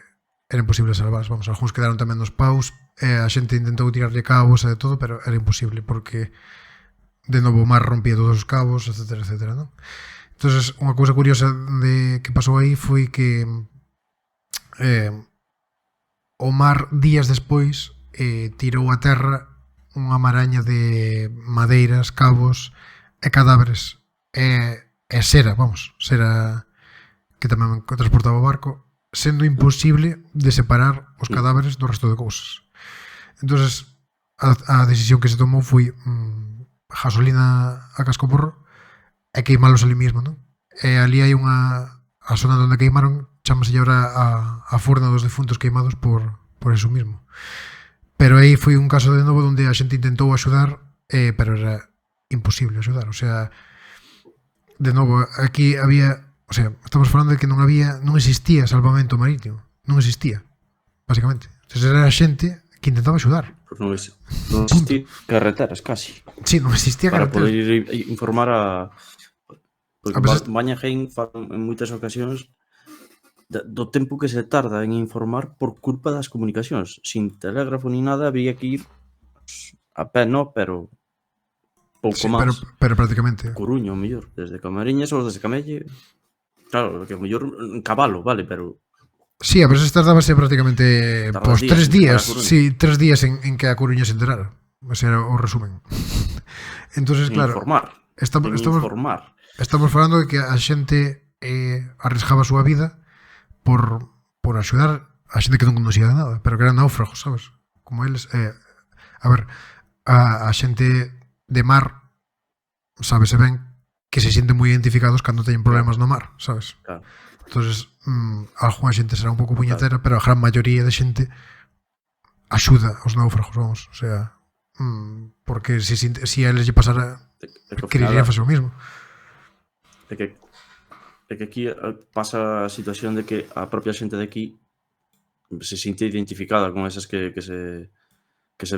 salvar. Vamos, algúns quedaron tamén nos paus, a xente intentou tirarlle cabos e de todo, pero era imposible porque de novo o mar rompía todos os cabos, etcétera, etcétera, non? Entonces, unha cousa curiosa de que pasou aí foi que o mar días despois tirou a terra unha maraña de madeiras, cabos e cadáveres e sera, vamos, sera que tamén transportaba o barco, sendo imposible de separar os cadáveres do resto de cousas. Entonces, a decisión que se tomou foi gasolina a cascoporro e queimalos ali mismo, non? E ali hai a zona onde queimaron, chamase agora a Furna dos Defuntos Queimados por eso mismo. Pero aí foi un caso de novo onde a xente intentou axudar, pero era imposible axudar. O sea, de novo, aquí había... O sea, estamos falando de que non existía salvamento marítimo. Non existía, basicamente. Entonces era a xente que intentaba axudar. Pues non existía carreteras, casi. Sí, non existía para carreteras. Para poder informar a... Porque Baña Jaén en moitas ocasións do tempo que se tarda en informar por culpa das comunicacións. Sin telégrafo ni nada, había que ir a pé, no, pero pouco máis. Pero prácticamente. Coruña, o mellor. Desde Camariñas ou desde Camelle. Claro, que o mellor en cabalo, vale, pero... Sí, a veces tardábase prácticamente 3 días. Sí, 3 días en que a Coruña se enterara. Ese era o resumen. Entonces, claro... Informar. Estamos falando de que a xente arriscaba a súa vida por axudar a xente que non conocía de nada, pero que eran náufragos, sabes? Como eles, a ver, a xente de mar sábese ben que se sienten moi identificados cando teñen problemas no mar, sabes? Claro. Entonces, algunha xente será un pouco puñetera, pero a gran maioría de xente axuda aos náufragos, vamos, o sea, porque si a eles lle pasara, quererían facer o mismo. É que aquí pasa a situación de que a propia xente de aquí se sinte identificada con esas que se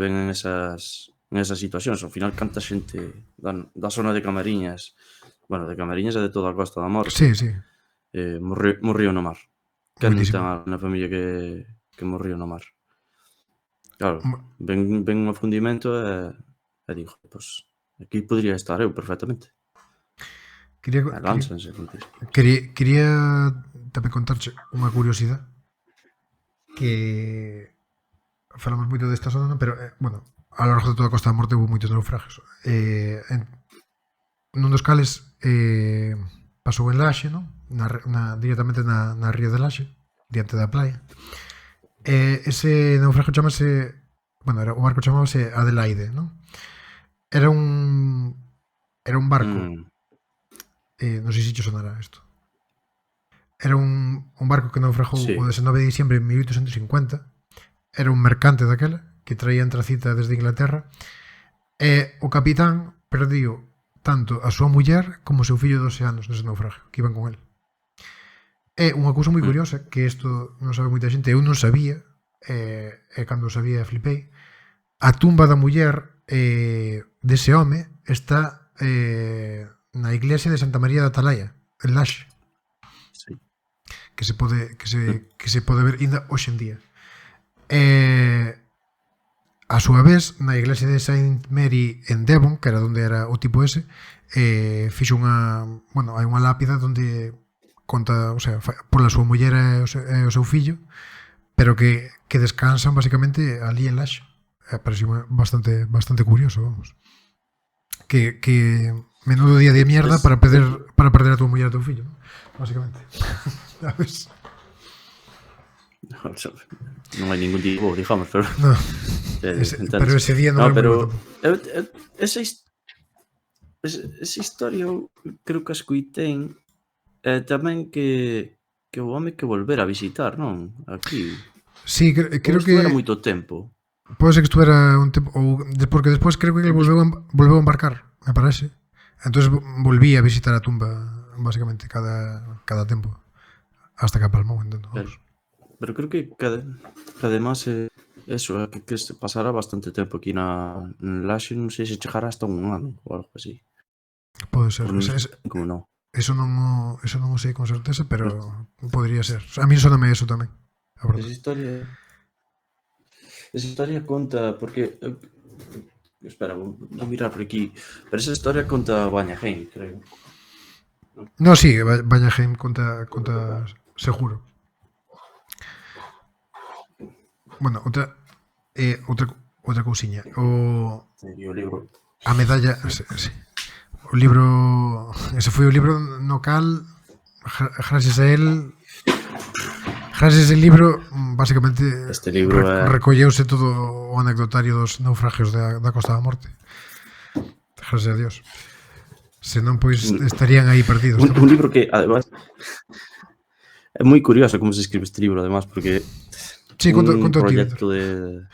ven en esas situacións. Ao final, canta xente da zona de Camariñas, bueno, de Camariñas e de toda a Costa da Morte, sí. Morriu no mar. Que non ten na familia que morriu no mar. Claro, ven un afundimento e digo, pues aquí podría estar eu perfectamente. Quería tamén contarche unha curiosidade que falamos moito desta zona, pero bueno, a lo largo de toda a Costa da Morte houve moitos naufragios. Nun dos cales pasou en Laxe, non? Directamente na ría de Laxe, diante da playa. Ese naufragio chamase, bueno, o barco chamábase Adelaide, non? Era un barco. Non sei se te sonará isto. Era un barco que naufragou o 19 de diciembre de 1850. Era un mercante daquela que traía antracita desde Inglaterra e o capitán perdiu tanto a súa muller como o seu fillo de 12 anos nese naufragio, que iban con el. É unha cousa moi curiosa, que isto non sabe moita xente, eu non sabía, e cando sabía flipei. A tumba da muller dese home está na iglesia de Santa María da Atalaya, en Laxe. Sí. Que se pode ver ainda hoxe en día. A súa vez, na iglesia de Saint Mary en Devon, que era onde era o tipo ese, fixo hai unha lápida onde conta, o sea, pola súa muller e o seu fillo, pero que descansan basicamente ali en Laxe. Parece bastante curioso, vamos. Que Menudo día de mierda Es- para perder a tua muller e a teu fillo, ¿no? Básicamente. Sabes? non hai ningún tipo, digamos, pero No, entendes. pero ese día non No, era moi bo pero tampouco. esa historia eu creo que a escuitei tamén que o home que volver a visitar, non? Aquí. Sí, Ou creo estuvera que moito tempo. pode ser que estuvera un tempo porque despois creo que ele volveu a embarcar, me parece. Entonces volví a visitar a tumba básicamente cada tempo hasta que palmou, entendo. Claro. Pero creo que además eso, que se pasará bastante tempo aquí na Laxe, non sei se chegará hasta un ano ou algo así. Pode ser. Por non sei como non. Eso non o sei con certeza, pero podría ser. A mí soname eso tamén. A verdade. Esa historia conta, porque espera, vou mirar por aquí, pero esa historia conta Vanyaheim, creo. No, sí, Vanyaheim conta seguro. Bueno, outra cousiña. E o libro. A medalla, sí. O libro, ese foi o libro no cal gracias a él, gracias a ese libro, básicamente Este libro recolleuse todo o anecdotario dos naufragios da Costa da Morte. Gracias a Dios. Senón, pois, estarían aí perdidos. Un libro que, además, é moi curioso como se escribe este libro, además, porque sí, un conta proxecto de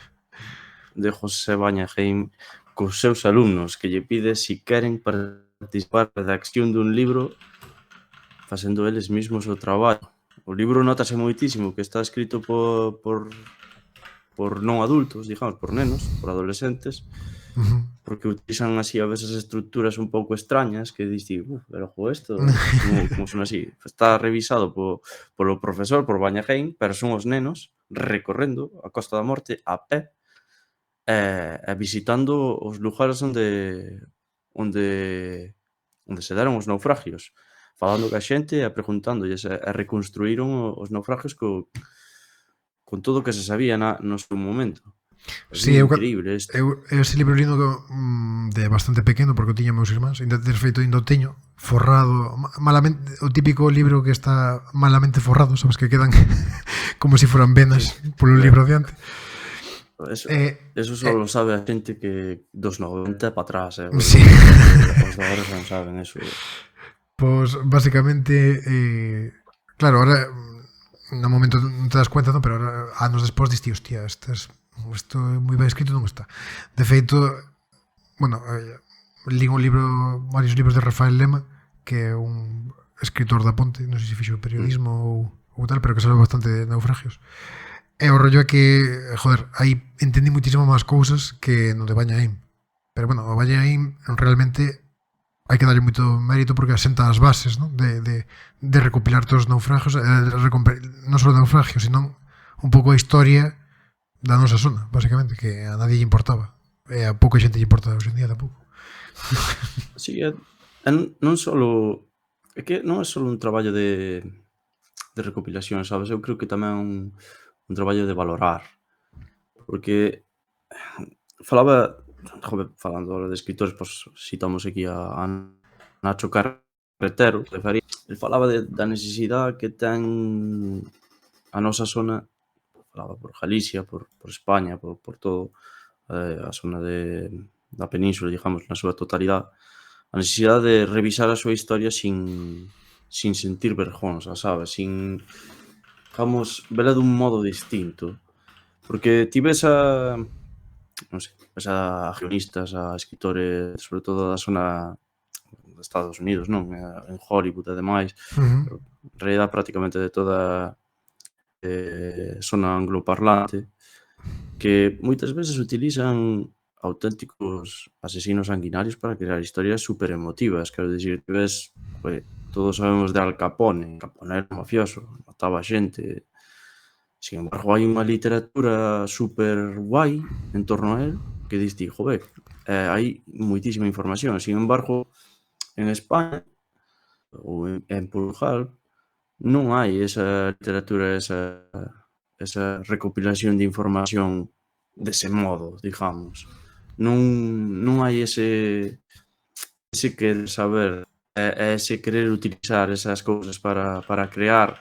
José Vanyaheim cos seus alumnos que lle pide si queren participar na redacción dun libro facendo eles mesmos o traballo. O libro notase moitísimo que está escrito por non adultos, digamos, por nenos, por adolescentes, porque utilizan así a veces estructuras un pouco extrañas que diste, pero isto como son así. Está revisado polo profesor, por Vanyaheim, pero son os nenos recorrendo a Costa da Morte a pé e visitando os lugares onde se deron os naufragios, falando ca xente e preguntándoles, e reconstruíron os naufragios con todo o que se sabía no seu momento. Sí, increíble isto. Eu ese libro lindo de bastante pequeno, porque o tiña meus irmáns, ainda ter feito ainda o teño forrado, malamente, o típico libro que está malamente forrado, sabes, que quedan como se si foran venas polo libro adiante. Eso só lo sabe a xente que dos 90 para atrás, Sí. Os de agora non saben eso. Pois, basicamente, claro, ahora no momento non te das cuenta, non? Pero ahora, anos despois, diste, hostia, isto é moi ben escrito, non está. De feito, bueno, lín varios libros de Rafael Lema, que é un escritor da Ponte, non sei se fixo periodismo ou tal, pero que sabe bastante de naufragios. E o rollo é que, joder, aí entendí muitísimo máis cousas que no de Vanyaheim. Pero bueno, o Vanyaheim realmente hai que darlle moito mérito porque asenta as bases, ¿no? de recopilar todos os naufragios, non só naufragios, sino un pouco a historia da nosa zona, basicamente, que a nadie lle importaba. E a pouca xente lle importa hoxe en día tampouco. Sí, non solo é que non é só un traballo de recopilación, sabes? Eu creo que tamén un traballo de valorar, porque falando de escritores, pois citamos aquí a Nacho Carretero, el falaba da necesidade que ten a nosa zona, falaba por Galicia, por España, por todo a zona da península, digamos, na súa totalidade, a necesidade de revisar a súa historia sin sentir vergonza, sabes? Sin, digamos, vela dun modo distinto. Porque ti ves non sei, ves a guionistas, a escritores, sobre todo da zona de Estados Unidos, non? En Hollywood e demais, pero en realidad prácticamente de toda zona angloparlante, que moitas veces utilizan auténticos asesinos sanguinarios para crear historias super emotivas. Quero dicir, que ves, todos sabemos de Al Capone. Capone era un mafioso, mataba xente. Sin embargo, hai unha literatura super guai en torno a él que diste, joder, hai moitísima información. Sin embargo, en España ou en Portugal non hai esa literatura, esa recopilación de información dese modo, digamos. Non hai ese ese querer saber ese querer utilizar esas cousas para crear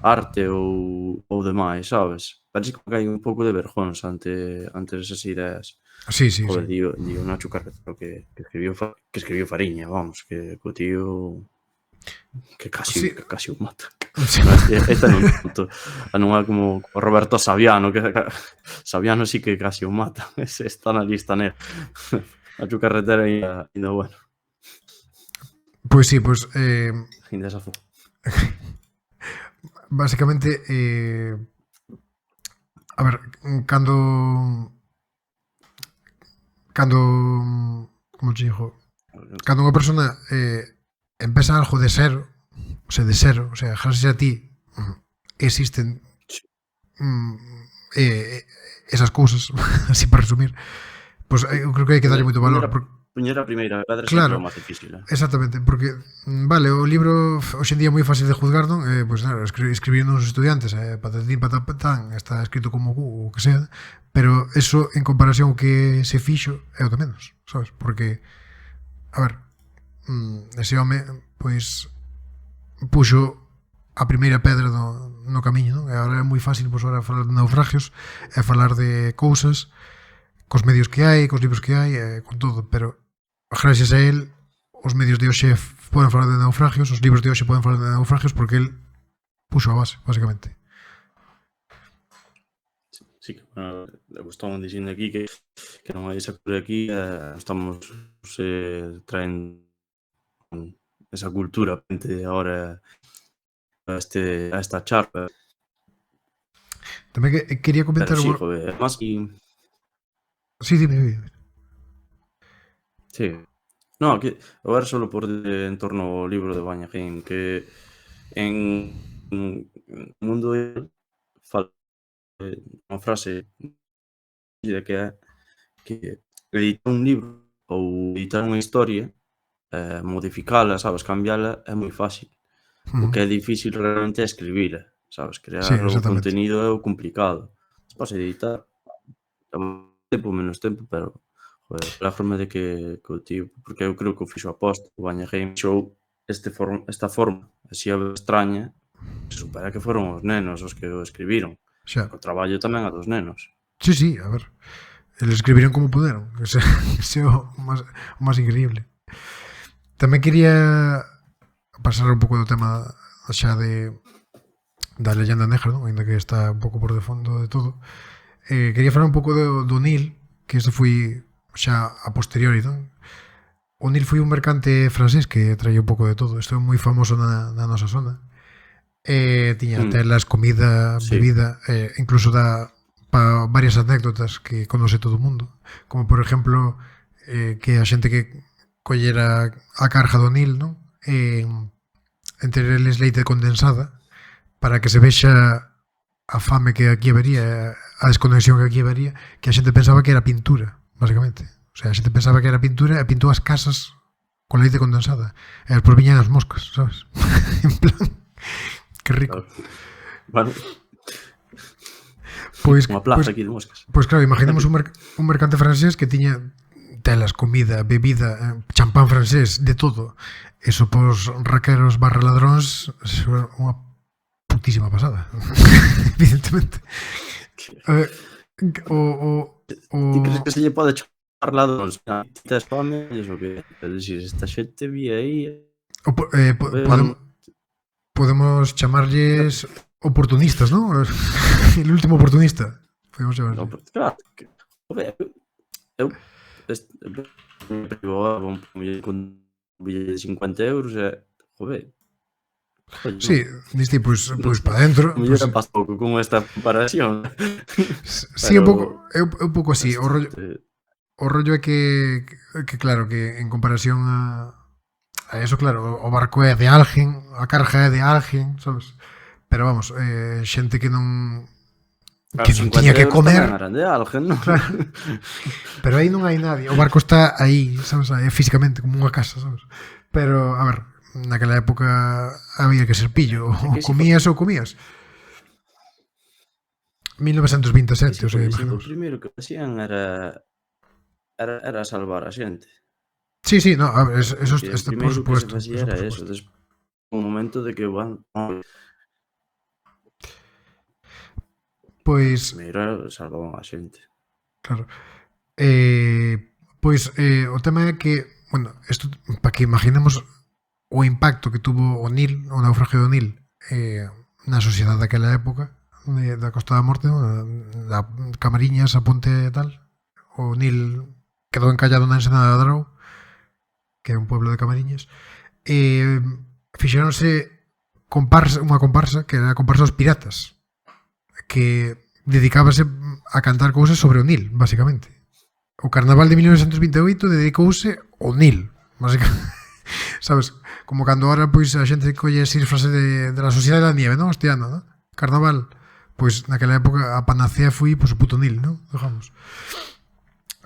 arte ou demais, sabes? Parece que hai un pouco de vergonza ante esas ideas. Sí, sí, sí. Joder, digo Nacho Carretero que escribiu Fariña, vamos, que o tío que Sí. casi o mata. Sí. No, esta non tanto. Non é como o Roberto Saviano, que Saviano sí que casi o mata. Ese está na lista negra. Nacho Carretero ainda bueno. Pois sí, pois Ainda esa fo. básicamente a ver, cando como te digo, cando unha persona empeza algo de cero, o sea, gracias a ti existen esas cousas, así para resumir, pues eu creo que hai que darlle moito valor. Poñer a primeira pedra sempre é Claro, o máis difícil. exactamente, porque vale, o libro hoxe en día é moi fácil de juzgar, non? Pois claro, escribindo uns estudiantes, patatín patatán, está escrito como o que sea, pero eso en comparación que se fixo é o de menos, sabes? Porque a ver, ese home pois puxo a primeira pedra no camiño, non? E agora é moi fácil pois agora falar de naufragios e falar de cousas cos medios que hai, cos libros que hai, con todo, pero gracias a él os medios de hoxe poden falar de naufragios, os libros de hoxe poden falar de naufragios porque él puxo a base, basicamente. Sí, bueno, estamos dicindo aquí que non hai esa cultura aquí, estamos traen esa cultura ahora a esta charla. Tamén que quería comentar... Pero sí, joder, además que... Sí, dime. Sí. No, que agora solo por en torno ao libro de Bañajín, que en o mundo fala unha frase de que é que editar un libro ou editar unha historia, modificala, sabes, cambiala, é moi fácil. O que é difícil realmente é escribila, sabes, crear o contenido é o complicado. Despois editar, menos tempo, pero joder, alégrome de que o tío, porque eu creo que o fixo aposta, o Bañajín fixou esta forma, así extraña, se supera que foron os nenos os que o escribiron. Xa. O traballo tamén a dos nenos. Sí, a ver. Eles escribiron como puderon. Ese é o máis increíble. Tamén quería pasar un pouco do tema xa da leyenda negra, non? Ainda que está un pouco por de fondo de todo. Quería falar un pouco do Nil, que este foi xa a posteriori, non? O Nil foi un mercante francés que traía un pouco de todo. Isto é moi famoso na nosa zona. Tiña telas, comida, bebida, incluso para varias anécdotas que conoce todo o mundo. Como, por exemplo, que a xente que collera a carja do Nil, non? Entre eles leite condensada para que se vexa a fame que aquí habería, a desconexión que aquí habería, que a xente pensaba que era pintura, basicamente. O sea, a xente pensaba que era pintura e pintou as casas con leite condensada. E despois viñan as moscas, sabes? En plan, que rico. Bueno, pois, unha plaza aquí de moscas. Pois claro, imaginemos un mercante francés que tiña telas, comida, bebida, champán francés, de todo. Eso pos raqueros barra ladróns unha putísima pasada. Evidentemente. Ti crees que se lle pode chamar ladróns? Ti tes fame, é o que decir, esta xente vi aí... Podemos chamarlles oportunistas, ¿no? El último oportunista. Podemos chamarlle. No, claro, eu privaba con billete de 50 euros e, joder, sí, diste, pois para dentro. Me lleva pas pouco con esta comparación. Sí, pero... un pouco así. O rollo é que claro, que en comparación a eso, claro, o barco é de alguén, a carga é de alguén, sabes? Pero vamos, xente que non tiña que comer. De alguén, non? Claro. Pero aí non hai nadie. O barco está aí, sabes? Físicamente, como unha casa, sabes? Pero, a ver, naquela época había que ser pillo. Ou comías ou comías. 1927, o sea, o primeiro que hacían era salvar a xente. Sí, no, a ver, eso Que o está por primeiro que se supuesto. facía Eso por era eso, supuesto. despois un momento de que, bueno, Pois, primeiro salvaban a xente. claro. Pois o tema é que, bueno, isto para que imaginemos o impacto que tuvo o Nil, o naufragio do Nil, na sociedade daquela época, da Costa da Morte, no? Da Camariñas, a ponte e tal. O Nil quedou encallado na ensenada de Adrau, que é un pueblo de Camariñas. Fixeronse unha comparsa que era a comparsa dos piratas, que dedicábase a cantar cousas sobre o Nil, basicamente. O Carnaval de 1928 dedicouse ao Nil, basicamente. Sabes? Como cando ahora pois a xente colle as frase de la Sociedade da Nieve, non? Este ano, non? Carnaval. Pois naquela época a panacea foi pois, o puto Nil, non? Digamos.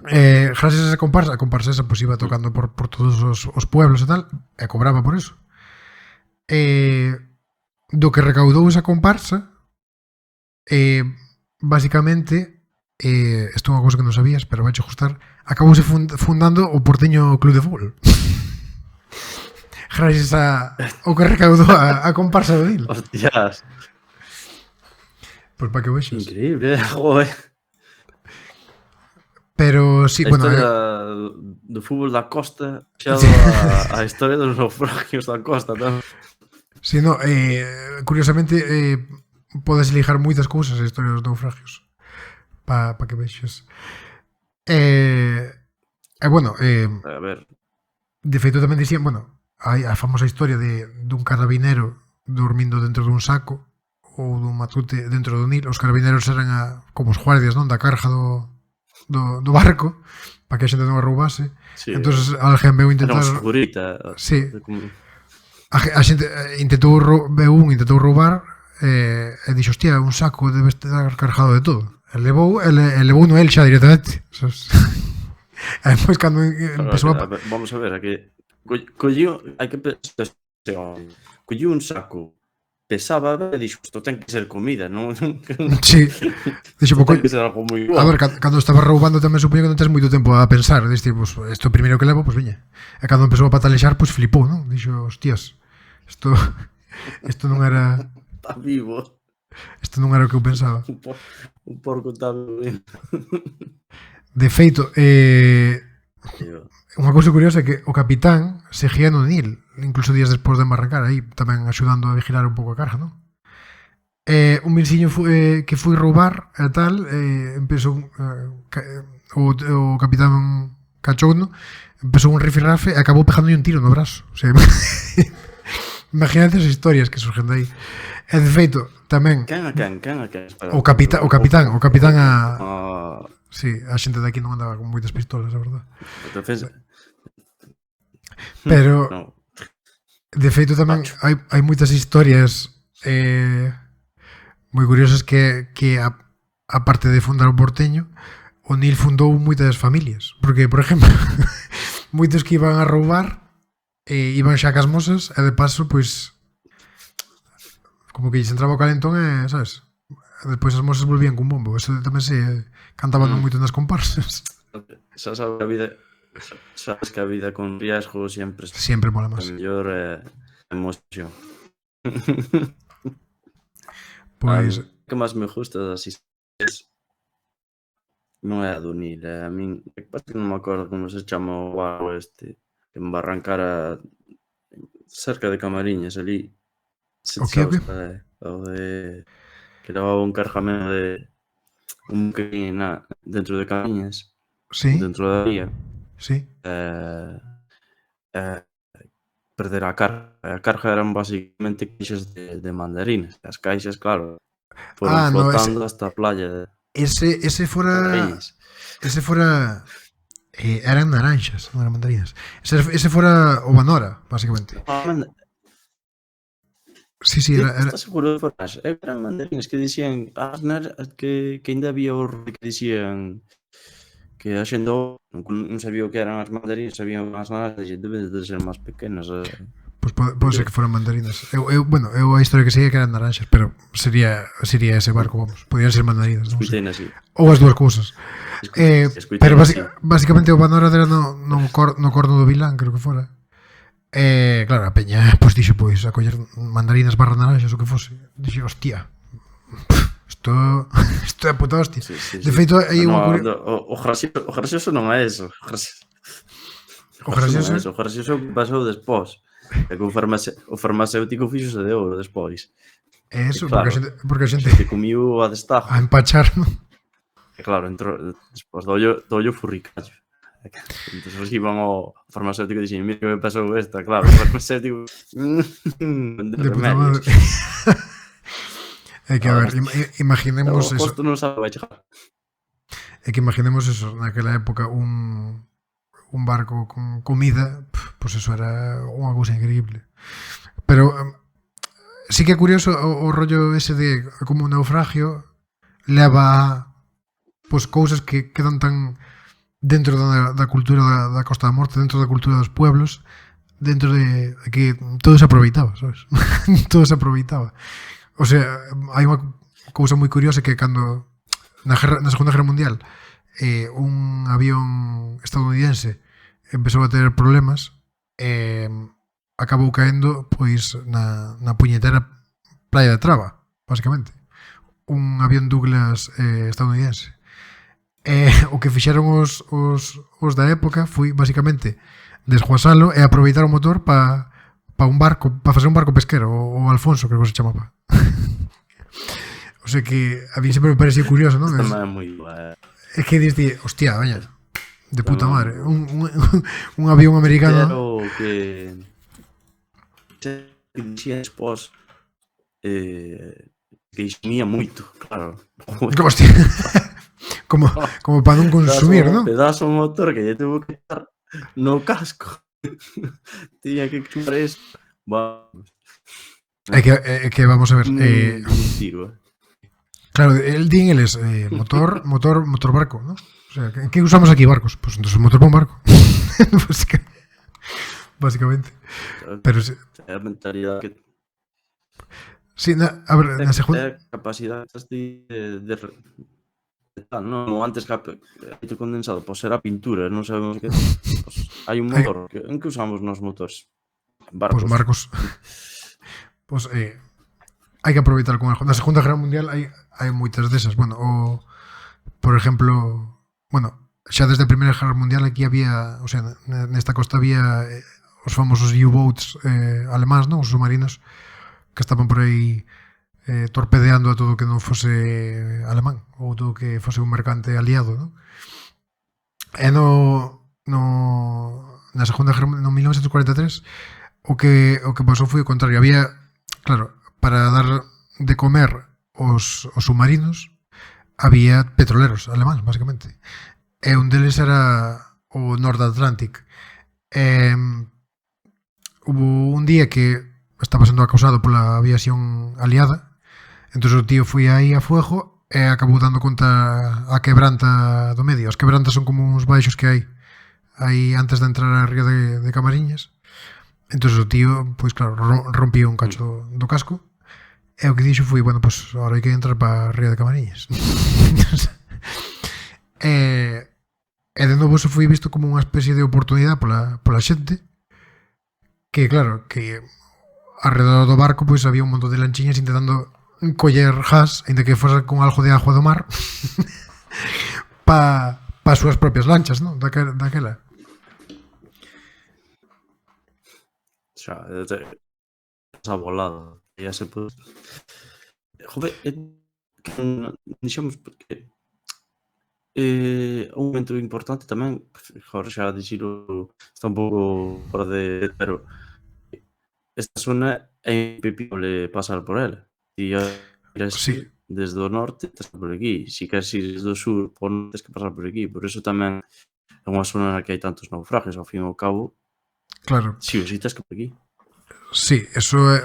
Gracias a esa comparsa esa pois iba tocando por todos os pueblos e tal, e cobraba por eso. Do que recaudou esa comparsa, basicamente, isto é unha cousa que non sabías, pero vai gustar, acabouse fundando o Porteño Club de Fútbol. Gracias ao que recaudou a comparsa do Nil. Hostias, Pois para que vexas. increíble, joder. Pero sí, A bueno, historia do fútbol da costa xa a historia dos naufragios da costa tamén. sí, no, curiosamente podes ligar moitas cousas a historia dos naufragios para que vexas. Bueno, A ver, de feito tamén dicían, bueno, hai a famosa historia dun carabinero dormindo dentro dun saco ou dun matute dentro do Nil. Os carabineros eran como os guardias, non, da carga do barco para que a xente non a roubase. sí, Entonces alguén veu era intentar... un segurita. Sí. A xente intentou roubar e dixo, hostia, un saco debe estar cargado de todo. E levou no el xa directamente. E depois cando empezou a... Vamos a ver, aquí colliu, hai que pensar, colliu un saco, pesaba e dixo, isto ten que ser comida, non? Sí, dixo, Ten que ser algo moi a ver, cando estaba roubando tamén supoño que non tens moito tempo a pensar. Diste, pues, isto primeiro que levo, pues viña. E cando empezou a patalexar, pues flipou, non? Dixo, hostias, isto non era... Está vivo. Isto non era o que eu pensaba. Un porco está vivo. De feito, unha cousa curiosa é que o capitán seguía no Nil, incluso días despois de embarrancar, aí tamén axudando a vigilar un pouco a carga, non? Un vinciño que foi roubar e tal, empezou o capitán Cachouno, empezou un rifirrafe e acabou pegándolle un tiro no brazo. O sea, imagínate as historias que surgen de aí. E de feito, tamén Quen? o capitán a... Sí, a xente de aquí non andaba con moitas pistolas, a verdade. Pero no. de feito tamén hai moitas historias moi curiosas que a parte de fundar o Porteño, o Nil fundou moitas familias, porque, por exemplo, moitos que iban a roubar iban xa cas mosas e de paso, pois como que lles entraba o calentón e, sabes, despois as mosas volvían cun bombo. Eso tamén se cantaban moito nas comparsas. Xa sabes que a vida con riesgo sempre mola máis. mellor emoción. Pois que máis me gusta das historias non é a do Nil, a min non me acordo como se chama o barco este que embarrancara cerca de Camariñas ali. O que? O de que levaba un cargamento de un buque dentro de Camariñas, sí, dentro da ría. Sí. Perder a carga. A carga eran basicamente caixas de mandarinas. As caixas, claro, foron flotando hasta a playa. Ese fora... Ese fora... eran naranxas, non eran mandarinas. Ese fora o Banora, basicamente. Sí, era... Estás seguro de foras? Eran mandarinas que dicían... que ainda había os que dicían... que a xente non sabía o que eran as mandarinas, sabían as naranxas, deben de ser máis pequenas. Pois pode ser que foran mandarinas. Bueno, eu a historia que seguía que eran naranxas, pero sería ese barco, vamos. Podían ser mandarinas, non sei. Escuiteina así. Ou as dúas cousas. Escuiteina Pero así. basicamente o panorama era no corno do Vilán, creo que fora. Claro, a peña pois dixo pois a coller mandarinas barra naranxas o que fose. Dixo, hostia. Isto é puta hostia. Sí. De feito, hai unha O gracioso non é eso. O gracioso? O gracioso pasou despois. É que o farmacéutico fixose de ouro despois. É eso, Claro, porque a xente que comiu a destajo. a empachar, non? E claro, entrou despois do ollo furricallo. Entón, os iban ao farmacéutico e dixen, mira que me pasou esta, claro, o farmacéutico De puta madre. É que, a ver, imaginemos o eso. costo non sabe vai chegar. É que imaginemos eso, naquela época un barco con comida, pois eso era unha cousa increíble. Pero sí que é curioso o rollo ese de como un naufragio leva pois cousas que quedan tan dentro da cultura da Costa da Morte, dentro da cultura dos pueblos, dentro de que todo se aproveitaba, sabes? Todo se aproveitaba. O sea, hai unha cousa moi curiosa que cando na Segunda Guerra Mundial un avión estadounidense empezou a ter problemas, acabou caendo pois na puñetera Praia de Traba, basicamente. Un avión Douglas estadounidense. O que fixeron os da época foi basicamente desguasalo e aproveitar o motor para un barco, para facer un barco pesquero, o Alfonso, creo que se chamaba. O sea que a mí sempre me parecía curioso, non? Esta é moi É que diste, hostia, vaya, de puta madre, un avión americano. Pero que dixía despois que ximía moito, claro. Hostia. como para non consumir, non? Pedazo de motor que lle tuvo que estar no casco. Tiña que chupar eso. Vamos. É que vamos a ver. Tiro, Claro, el din eles motor barco, ¿no? O sea, ¿qué usamos aquí barcos? Pues entonces motor para un barco. Básicamente. Pero sí. A mentalidade que Sí, a ver, na segunda capacidade de tal, non? Antes que o condensado, pois era pintura, non sabemos que pues, hai un motor, en que usamos nos motores? Barcos. Pues barcos. Pues hai que aproveitar con na Segunda Guerra Mundial hai moitas desas. Bueno, por exemplo, xa desde a Primeira Guerra Mundial aquí había, o sea, nesta costa había os famosos U-boats alemáns, non? Os submarinos que estaban por aí torpedeando a todo que non fose alemán ou todo que fose un mercante aliado, non? E na Segunda Guerra Mundial, no 1943, o que pasou foi o contrario. Había, claro, para dar de comer os submarinos había petroleros alemáns, basicamente. E un deles era o North Atlantic. Hubo un día que estaba sendo acosado pola aviación aliada, entón o tío foi aí a fuego e acabou dando conta a quebranta do medio. As quebrantas son como uns baixos que hai antes de entrar a ría de Camariñas. Entón o tío, pois claro, rompía un cacho do casco e o que dixo foi, bueno, pois agora hai que entrar para a ría de Camariñas. E de novo se foi visto como unha especie de oportunidade pola xente que, claro, que alrededor do barco pois había un montón de lanchiñas intentando coller gas, ainda que fose con algo de agua do mar, pa as súas propias lanchas, non? Daquela. Xa, esa volada. Ya se pode... Joder, dixemos porque un momento importante tamén, agora xa dixilo, está un pouco fora de... Pero esta zona é impipible pasar por ela. E Sí. desde o norte estás por aquí. Si queres ir desde o sur, tens que pasar por aquí. Por eso tamén é unha zona na que hai tantos naufragios. Ao fin e ao cabo, Claro. si o si tens que por aquí. Sí, eso é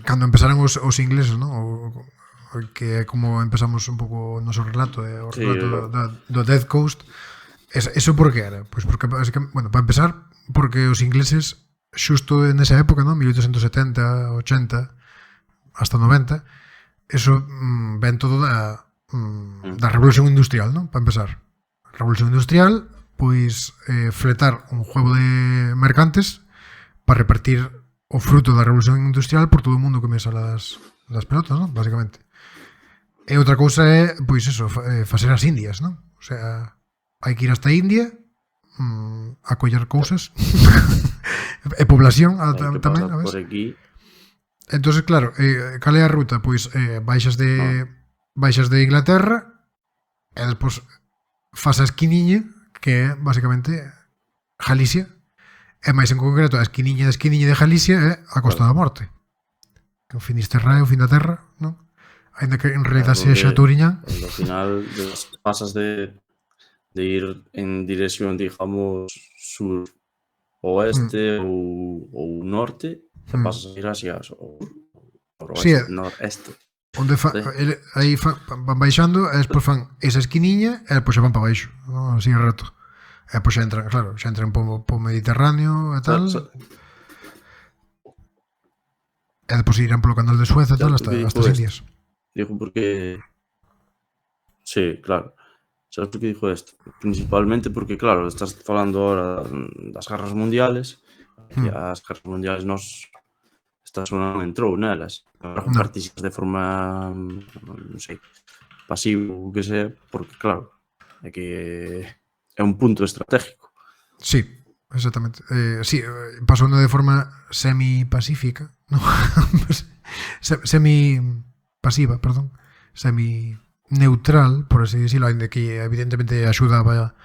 cando empezaron os ingleses, non? Que é como empezamos un pouco o noso relato, o relato do Death Coast. Eso por que era? Pois porque, bueno, para empezar, porque os ingleses xusto nesa época, non? 1870, 80, hasta 90, eso ven todo da Revolución Industrial, non? Para empezar. Revolución Industrial, pois fletar un juego de mercantes para repartir o fruto da Revolución Industrial por todo o mundo que mesa das pelotas, non? Básicamente. E outra cousa é, pois eso, facer as Indias, non? O sea, hai que ir hasta India a coller cousas e población tamén, a por vez. aquí. Entonces, claro, cal é a ruta? Pois baixas de Inglaterra e despois fas a esquiniña, que é basicamente Galicia, e máis en concreto a esquiniña de Galicia é a Costa da Morte, que o Finisterra é o fin da terra, non? Ainda que en realidad sexa Touriñán. Al final pasas de ir en dirección, digamos, sur oeste ou norte, e pasas a ir hacia o noroeste. Onde aí van baixando e despois fan esa esquiniña e despois xa van para baixo, non? Así reto. E despois xa entran, claro, xa entran po Mediterráneo e tal. E despois irán polo canal de Suez e tal hasta as Indias. Dijo porque... Sí, claro. ¿Sabes por qué dijo esto? Principalmente porque, claro, estás falando ahora das guerras mundiales e as guerras mundiales esta zona non entrou nelas. Participes de forma, non sei, pasivo, que sea, porque, claro, é que é un punto estratégico. Sí, exactamente. Sí, pasou de forma semi-pacífica, ¿no? Semi-pasiva, perdón. Semi-neutral, por así decirlo, ainda que evidentemente axudaba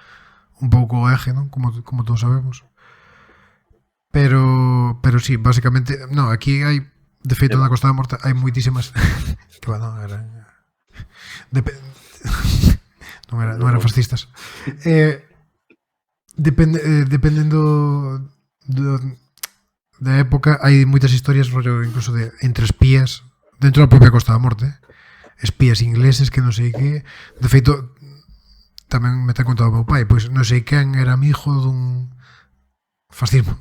un pouco o eje, ¿no? Como todos sabemos. Pero sí, básicamente, no, aquí hai, de feito, na Costa da Morte hai moitísimas que bueno, non eran fascistas. Dependendo da época, hai moitas historias, rollo, incluso entre espías dentro da propia Costa da Morte, espías ingleses que non sei que, de feito tamén me ten contado o meu pai, pois non sei quen era amigo dun fascismo.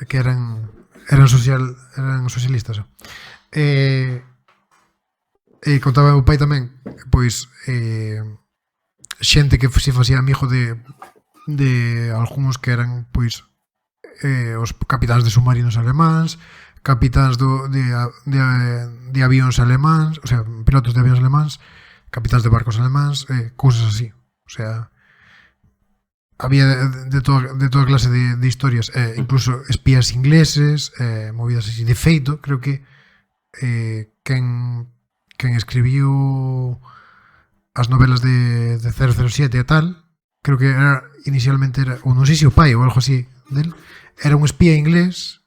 Que eran socialistas. Contaba o pai tamén, pois xente que se facía amigo de algúns que eran, pois, os capitáns de submarinos alemáns, capitáns de avións alemáns, o sea, pilotos de avións alemáns, capitáns de barcos alemáns, cousas así. O sea, había de toda clase de historias, incluso espías ingleses, movidas así. De feito, creo que quen escribiu as novelas de 007 e tal, creo que inicialmente era, ou non sei se o pai ou algo así del, era un espía inglés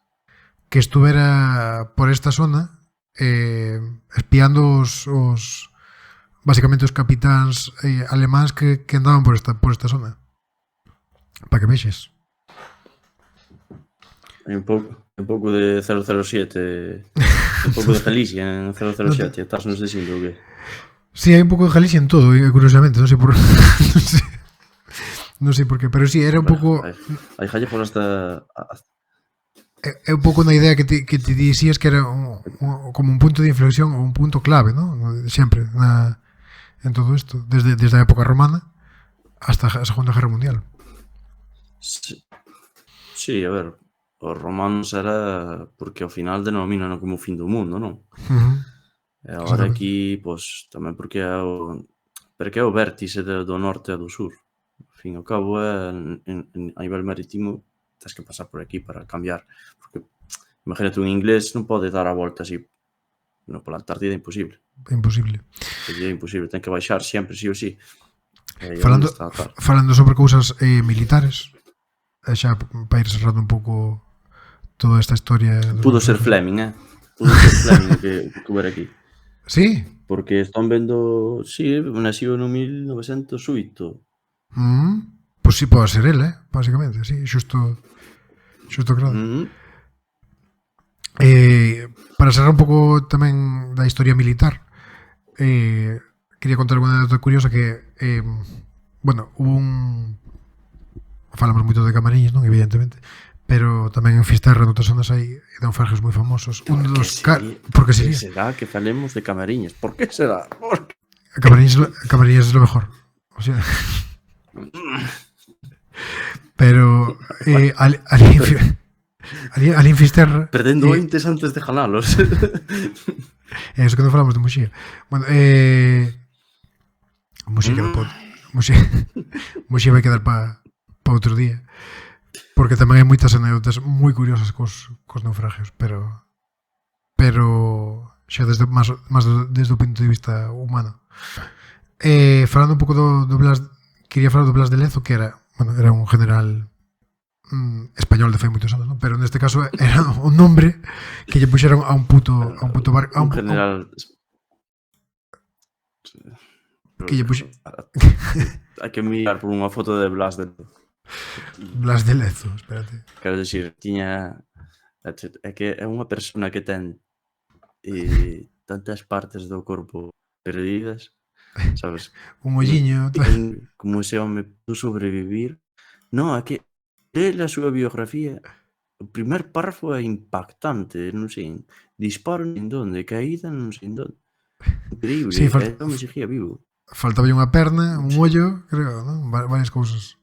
que estuvera por esta zona espiando os basicamente os capitáns alemáns que andaban por esta zona. Para que vexes. Hai un pouco de 007, un pouco de Galicia en 007, estás nos dicindo o que? Sí, hai un pouco de Galicia en todo, curiosamente, non sei por non sei por qué, pero sí, era un pouco hai gallegos hasta é un pouco na idea que te dixías que era como un punto de inflexión ou un punto clave, ¿no? Sempre en todo isto, desde a época romana hasta a Segunda Guerra Mundial. Sí, a ver, os romanos era porque ao final denominan como o fin do mundo, non? E agora aquí, pois, tamén porque é o vértice do norte e do sur. Ao fin e ao cabo, a nivel marítimo, tens que pasar por aquí para cambiar. Porque, imagínate, un inglés non pode dar a volta así pola Antártida, é imposible. Imposible. É imposible, ten que baixar sempre, sí ou sí. Falando sobre cousas militares, xa para ir cerrando un pouco toda esta historia. Pudo ser Fleming, Pudo ser Fleming que hubiera aquí. Sí? Porque están vendo... Sí, nació no 1908. Pois sí, pode ser el, básicamente, sí, xusto claro. Para cerrar un pouco tamén da historia militar, quería contar unha anécdota curiosa que, bueno, hubo falamos moito de Camariñas, non? Evidentemente. Pero tamén en Fisterra, noutras zonas hai naufragios moi famosos. Un dos... Por que sería? Que será que falemos de Camariñas? Por que será? Por... Camariñas es lo mejor. O sea... Pero... ali en Fisterra... Perdendo ointes antes de jalalos. Eso que non falamos de Muxía. Bueno, Muxía vai quedar para outro día. Porque tamén hai moitas anécdotas moi curiosas cos naufragios, pero xa desde desde o punto de vista humano. Falando un pouco do Blas, quería falar do Blas de Lezo, que era un general español de fai moitos anos, non? Pero neste caso era un nombre que lle puxeron a un puto barco, un general que lle puxeron hai que mirar por unha foto de Blas de Lezo. Blas de Lezo, espérate. Quero dicir, tiña... É que é unha persona que ten tantas partes do corpo perdidas, sabes? Un olliño. Como ese home pudo sobrevivir. Non, é que a súa biografía, o primer párrafo é impactante, non sei, disparo nin donde, caída non sei donde. Increíble, sí, me seguía vivo. Faltaba unha perna, un ollo, creo, non? Varias cousas.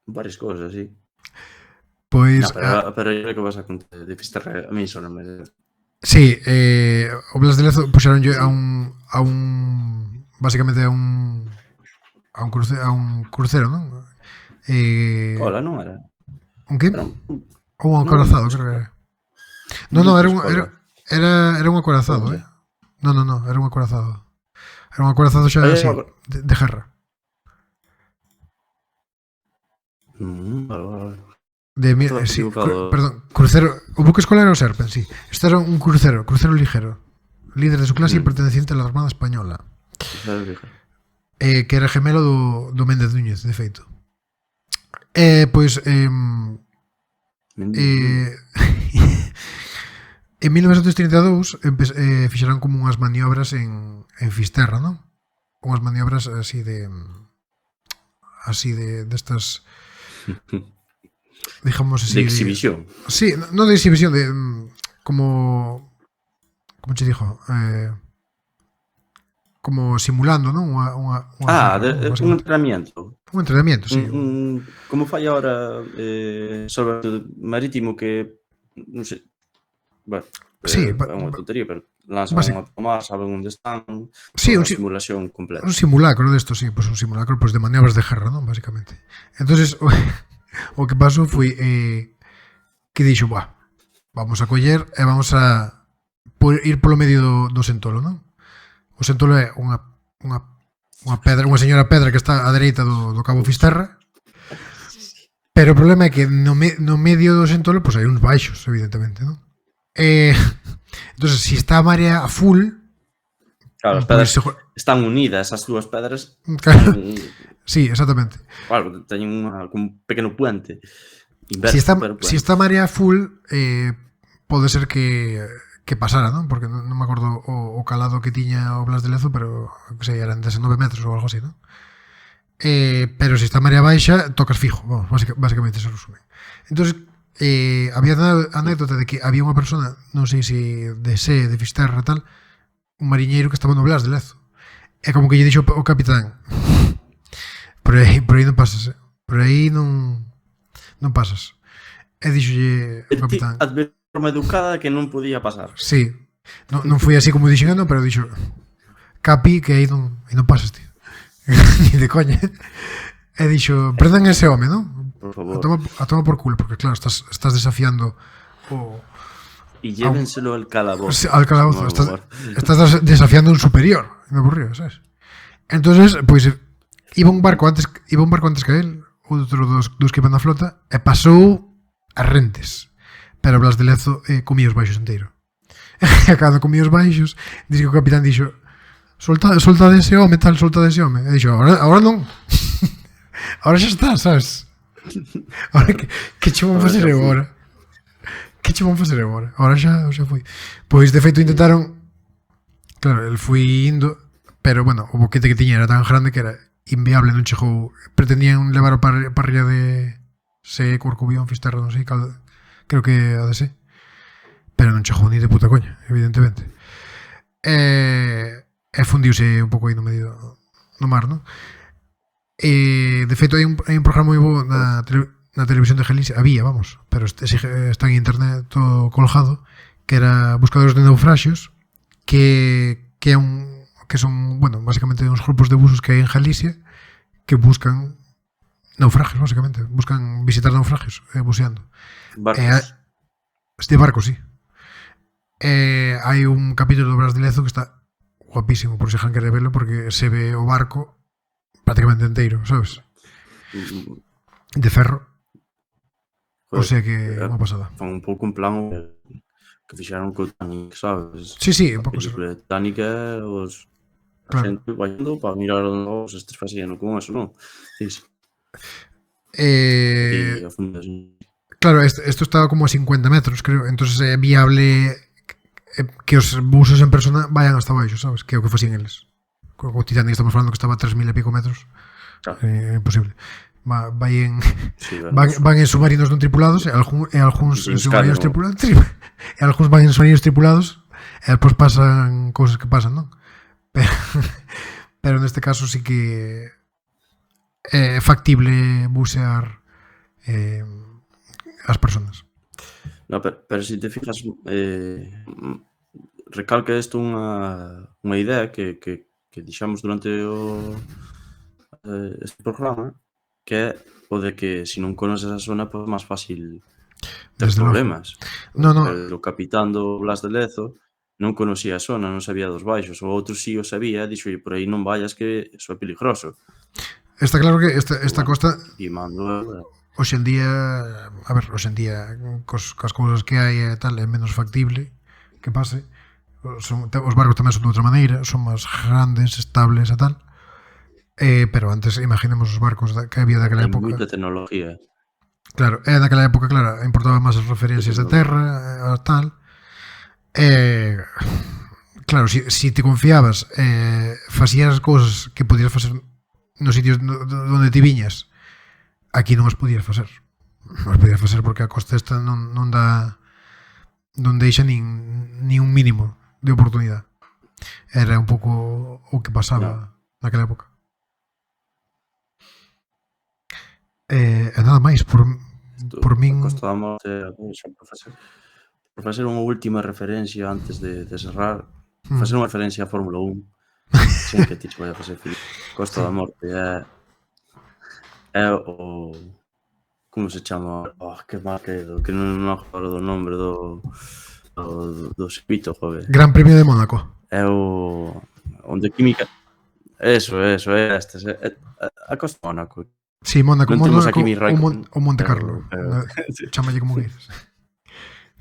Varias cousas, sí. Pois... pero é que vas a contar de Fisterra, a mí só non me... Sí, o Blas de Lezo puxeron a un básicamente a un crucero, non? Hola, non era? Un que? Un acorazado, creo que era. Non, era un acorazado, Non, era un acorazado. Era un acorazado xa así, de guerra. Vale. Sí, perdón, crucero. O buque escolar era o Serpen, sí. Este era un crucero ligero, líder de su clase y perteneciente a la Armada Española. Que era gemelo do Méndez Núñez, de feito. Pois en 1932 fixeron como unhas maniobras en Fisterra, non? Unhas maniobras así de estas, digamos así, de exhibición. Sí, non de exhibición, de como che dixo, como simulando, non? Un entrenamiento. Un entrenamiento, sí. Como fai agora Salvamento Marítimo, que non sei, bueno, sí, é unha tontería, pero lanzan unha pomada, saben onde están, sí, unha simulación completa. Un simulacro desto, sí, pues un simulacro de maniobras de guerra, non? Básicamente. Entonces, o que pasou foi que dixo, vamos a coller e vamos a ir polo medio do Sentolo, non? O Sentolo é unha pedra, unha señora pedra que está á dereita do Cabo Fisterra. Pero o problema é que no medio do Sentolo pois hai uns baixos, evidentemente, non? Entonces, si está a marea a full, claro, as pedras están unidas, as dúas pedras. Claro, sí, exactamente. Claro, teñen un pequeno puente. Si está a marea a full, pode ser que pasara, non? Porque non me acordo o calado que tiña o Blas de Lezo, pero que sei, eran 19 metros ou algo así, non? Pero se está a marea baixa, tocas fijo. Vamos, básicamente se resume. Entonces, había a anécdota de que había unha persona, non sei se de Fisterra tal, un mariñeiro que estaba no Blas de Lezo. É como que lle dixo o capitán: por aí non pasas, por aí non pasas. E dixolle o capitán, forma educada que non podía pasar. Sí, non foi así como dixen, pero dixo: Capi, que aí non pasas, tío. Ni de coña. E dixo: prendan ese home, non? Por favor. A toma por culo, porque claro, estás desafiando o... Y llévenselo al calabozo. Al calabozo. Estás desafiando un superior. Me aburrió, ¿sabes? Entonces, pois, iba un barco antes que él, outro dos que iban na flota, e pasou a rentes. Pero Blas de Lezo comía os baixos enteiro. E cando comía os baixos, dice que o capitán dixo: solta dese home, solta dese home. E dixo: ahora non. Ahora xa está, sabes? Ahora que che vamos facer agora? Que che vamos facer agora? Ahora xa foi. Pois de feito intentaron, claro, el foi indo, pero bueno, o boquete que tiña era tan grande que era inviable, non chegou. Pretendían levar a parrilla de se Corcubión, Fisterra, non sei, creo que a de se, pero non chegou ni de puta coña, evidentemente. E fundiuse un pouco aí no medio no mar, non? De feito, hai un programa moi bo na televisión de Galicia, había, vamos, pero está en internet todo colgado, que era Buscadores de Naufraxios, que son, bueno, básicamente uns grupos de buzos que hai en Galicia que buscan naufragios, básicamente, buscan visitar naufragios, buceando. Barcos. De barcos, sí. Hai un capítulo do Bras de Lezo que está guapísimo, por se han quere verlo, porque se ve o barco prácticamente enteiro, sabes? De ferro. O sea que é unha pasada. Fan un pouco en plan que fixaron co Titanic, sabes? Sí, un pouco. A película de Titanic é os a xente vayando para mirar os estes facían con eso, non? Sí. Claro, esto estaba como a 50 metros, creo. Entonces é viable que os buzos en persona vayan hasta baixo, sabes? Que é o que facían eles. Co Titanic estamos falando que estaba a 3.000 e pico metros. Imposible. Van en submarinos non tripulados e algúns en submarinos tripulados e algúns van en submarinos tripulados e depois pasan cousas que pasan, non? Pero neste caso sí que é factible bucear as personas. No, pero se te fijas, recalca isto unha idea que dixamos durante este programa, que é o de que se non conoces a zona, pois máis fácil ter problemas. No. O capitán do Blas de Lezo non conocía a zona, non sabía dos baixos, o outro sí o sabía, dixo, por aí non vayas que iso é peligroso. Está claro que esta costa hoxe en día, cos cousas que hai e tal, é menos factible que pase. Os barcos tamén son de outra maneira, son máis grandes, estables e tal. Pero antes, imaginemos os barcos que había daquela época. Moita tecnología. Claro, naquela época, claro, importaban máis as referencias de terra, tal. Claro, si te confiabas, facías cousas que podías facer nos sitios onde ti viñas, aquí non as podías facer. Non as podías facer porque a costa esta non dá, non deixa nin un mínimo de oportunidade. Era un pouco o que pasaba naquela época. E nada máis, por min... Costa da Morte, por facer unha última referencia antes de cerrar, facer unha referencia a Fórmula 1, sen que ti te vai a facer feliz. Costa da Morte é o... Como se chama? Que mal que non acordo do nombre do circuito, joder. Gran Premio de Mónaco. É o... onde química... Eso, é este. A Costa de Mónaco. Sí, Mónaco, o Monte Carlo. Chámalle como queiras.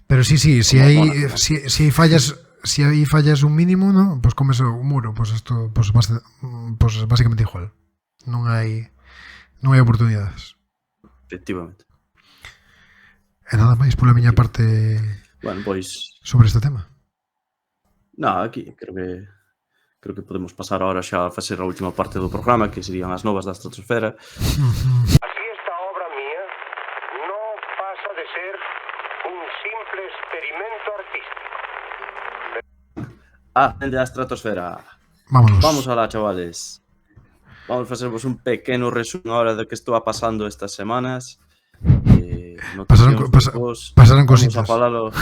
Pero sí, si hai fallas un mínimo, ¿no? Pues comes un muro, pues esto pues básicamente igual. Non hai oportunidades. Efectivamente. E nada máis pola miña parte. Bueno, pois sobre este tema. Aquí creo que podemos pasar ahora xa a facer a última parte do programa, que serían as novas da estratosfera. Así esta obra mía no pasa de ser un simple experimento artístico. Dende a estratosfera. Vámonos. Vamos alá, chavales. Vamos a facervos un pequeno resumo ahora de que estou pasando estas semanas. Pasaron cositas. Vamos a falalo.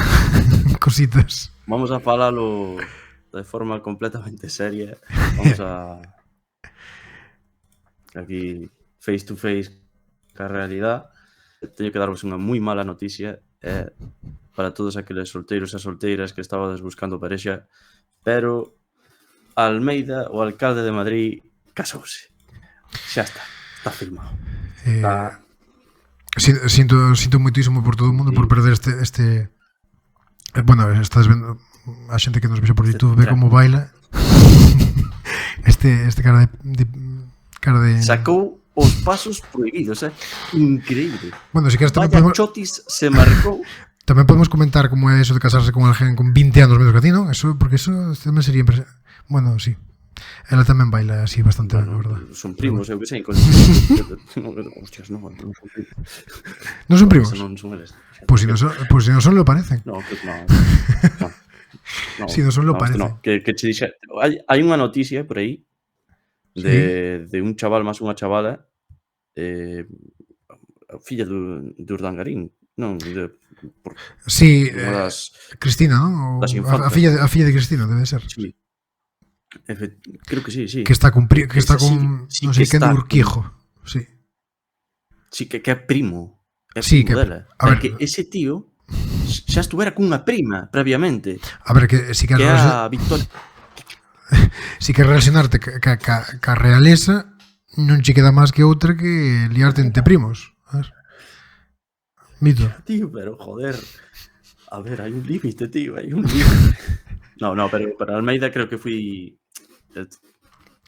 Cositas. Vamos a falalo de forma completamente seria. Vamos a aquí face to face ca realidad. Teño que darvos unha moi mala noticia para todos aqueles solteiros e solteiras que estabades buscando parexa, pero Almeida, o alcalde de Madrid, casouse. Xa está firmado. Sinto moitísimo por todo o mundo por perder este bueno, estás vendo a xente que nos vexe por YouTube, ve como baila este cara de sacou os pasos prohibidos, increíble. Bueno, si queres tamén podemos... Chotis se marcou. Tamén podemos comentar como é eso de casarse con alguén con 20 anos menos que a ti, non? Eso, porque eso tamén sería bueno, sí. Ela tamén baila así bastante ben, a Bueno, verdad. son primos, eu que sei. Hostias, non son primos. Non son primos? Non son eles. Pois si non son, lo parecen. No, que no. Si non son, lo parecen. No. Que che dixe, hai unha noticia por aí de un chaval máis unha chavala, filla de Urdangarín, non, por Sí, unha das Cristina, non? das A infantas. filla de Cristina, debe ser. Sí. Creo que sí. Que está con Sí non que sei quen está de Urquijo. Sí. Sí, que é primo. É Sí, primo que- dela. a ver- que ese tío xa estuvera cunha prima previamente, A ver, que si que queres é a Victoria. relacionarte ca realeza, non che queda máis que outra que liarte entre primos. Sabes? Mito. Tío, pero joder. A ver, hai un límite, tío, hai un límite. No, pero para Almeida creo que fui...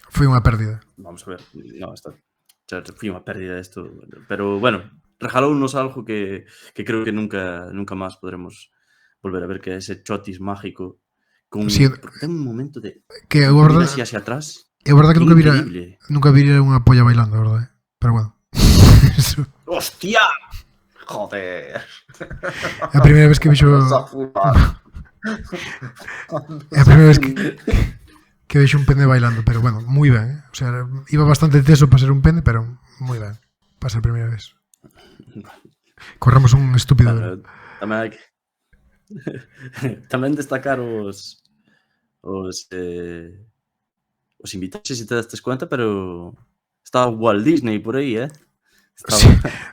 Foi unha pérdida. Vamos a ver, no, fui unha pérdida esto. Pero bueno, regalounos algo que creo que nunca máis podremos volver a ver, que é ese chotis mágico con... Sí, porque ten un momento de... que é Mira verdad, así hacia atrás. é verdad que Increíble. nunca vira unha polla bailando, verdad? Pero bueno. Eso. ¡Hostia! Joder. É a primeira vez que vexo É a primeira vez que vexo un pene bailando, pero bueno, moi ben, O sea, iba bastante teso para ser un pene, pero moi ben. Para ser a primeira vez. Corramos un estúpido. Bueno, tamén hai que... tamén destacar os invitados, se te dastes cuenta, pero estaba Walt Disney por aí, Sí.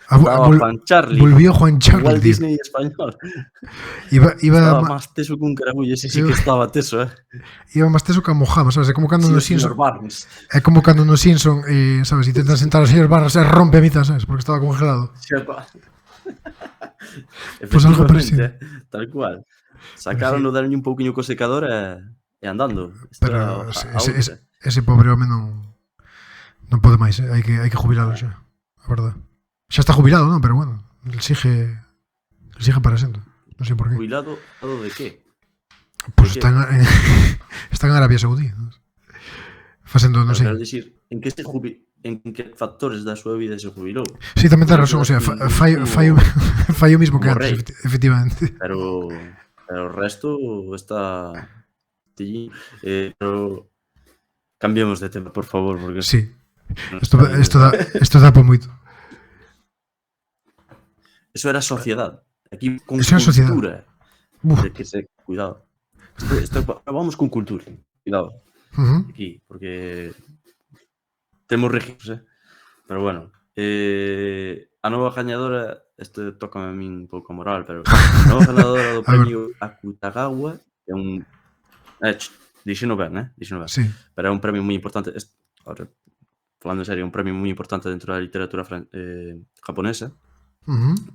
Estaba Juan Charlie. Volvió Juan Charlie, Walt tío. Disney español. Iba Estaba máis teso que un carabullo, ese sí que estaba teso, Iba máis teso que a Mojama, sabes? É como cando Sí, nos o señor Simpson, Barnes. é como cando nos Simpson, sabes, intentan sentar ao señor Barnes e rompe a mitad, sabes? Porque estaba congelado. Pues algo parecido. Tal cual. Sacaron o darlle un pouquiño co secador e andando. Pero ese pobre home non pode máis, hai que jubilalo xa, a verdad. Xa está jubilado, non? Pero bueno, el sigue para sempre. Non sei por qué. Jubilado de qué? Pues está en Arabia Saudí, ¿no? Facendo, non sei. Quero dicir, en que factores da súa vida se jubilou? Sí, tamén ten razón, o sea, fai o mismo que antes, efectivamente. Pero o resto está... pero cambiemos de tema, por favor, porque... Sí, isto dá por moito. Eso era sociedade. Aquí con Eso era sociedade. cultura. De que cuidado. Vamos con cultura. Cuidado. Aquí, porque temos registros, pero bueno. A nova gañadora, isto toca a min un pouco moral, pero a nova gañadora do premio Akutagawa é un... Dixeno ben, Sí. Pero é un premio moi importante. Ahora, falando en serio, é un premio moi importante dentro da literatura japonesa.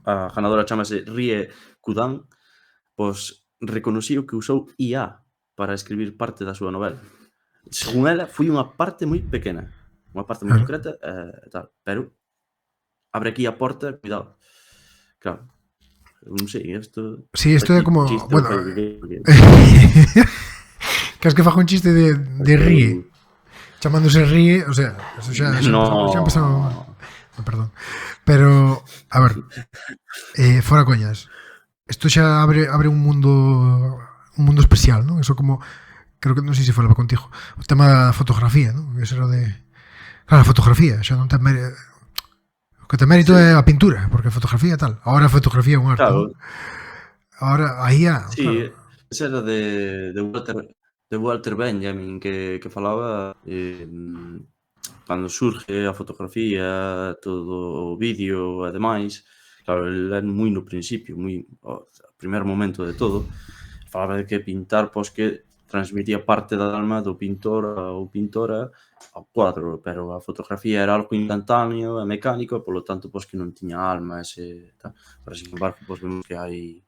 A ganadora chamase Rie Kudan, pois reconociu que usou IA para escribir parte da súa novela. Según ela, foi unha parte moi pequena, unha parte moi concreta, tal, pero abre aquí a porta, cuidado. Claro, non sei, isto... Sí, isto é como... Chiste, bueno, que es que faja un chiste de Rie, chamándose Rie, o sea, eso xa empezamos... No, perdón. Pero, a ver, fora coñas. Isto xa abre un mundo especial, ¿no? Eso como, creo que non sei se falaba contigo, o tema da fotografía, ¿no? Eso era de... Claro, a fotografía, xa non ten mérito... O que ten mérito é a pintura, porque a fotografía tal. Ahora a fotografía é un arte, claro. ¿no? Ahora, aí a... Sí, claro. ese era de Walter Benjamin, que falaba... cando surge a fotografía, todo o vídeo e demais, claro, ele é moi no principio, moi o primer momento de todo, falaba de que pintar, pois que transmitía parte da alma do pintor ou pintora ao cuadro, pero a fotografía era algo instantáneo e mecánico, e polo tanto, pois que non tiña alma, pero sin embargo, pois vemos que hai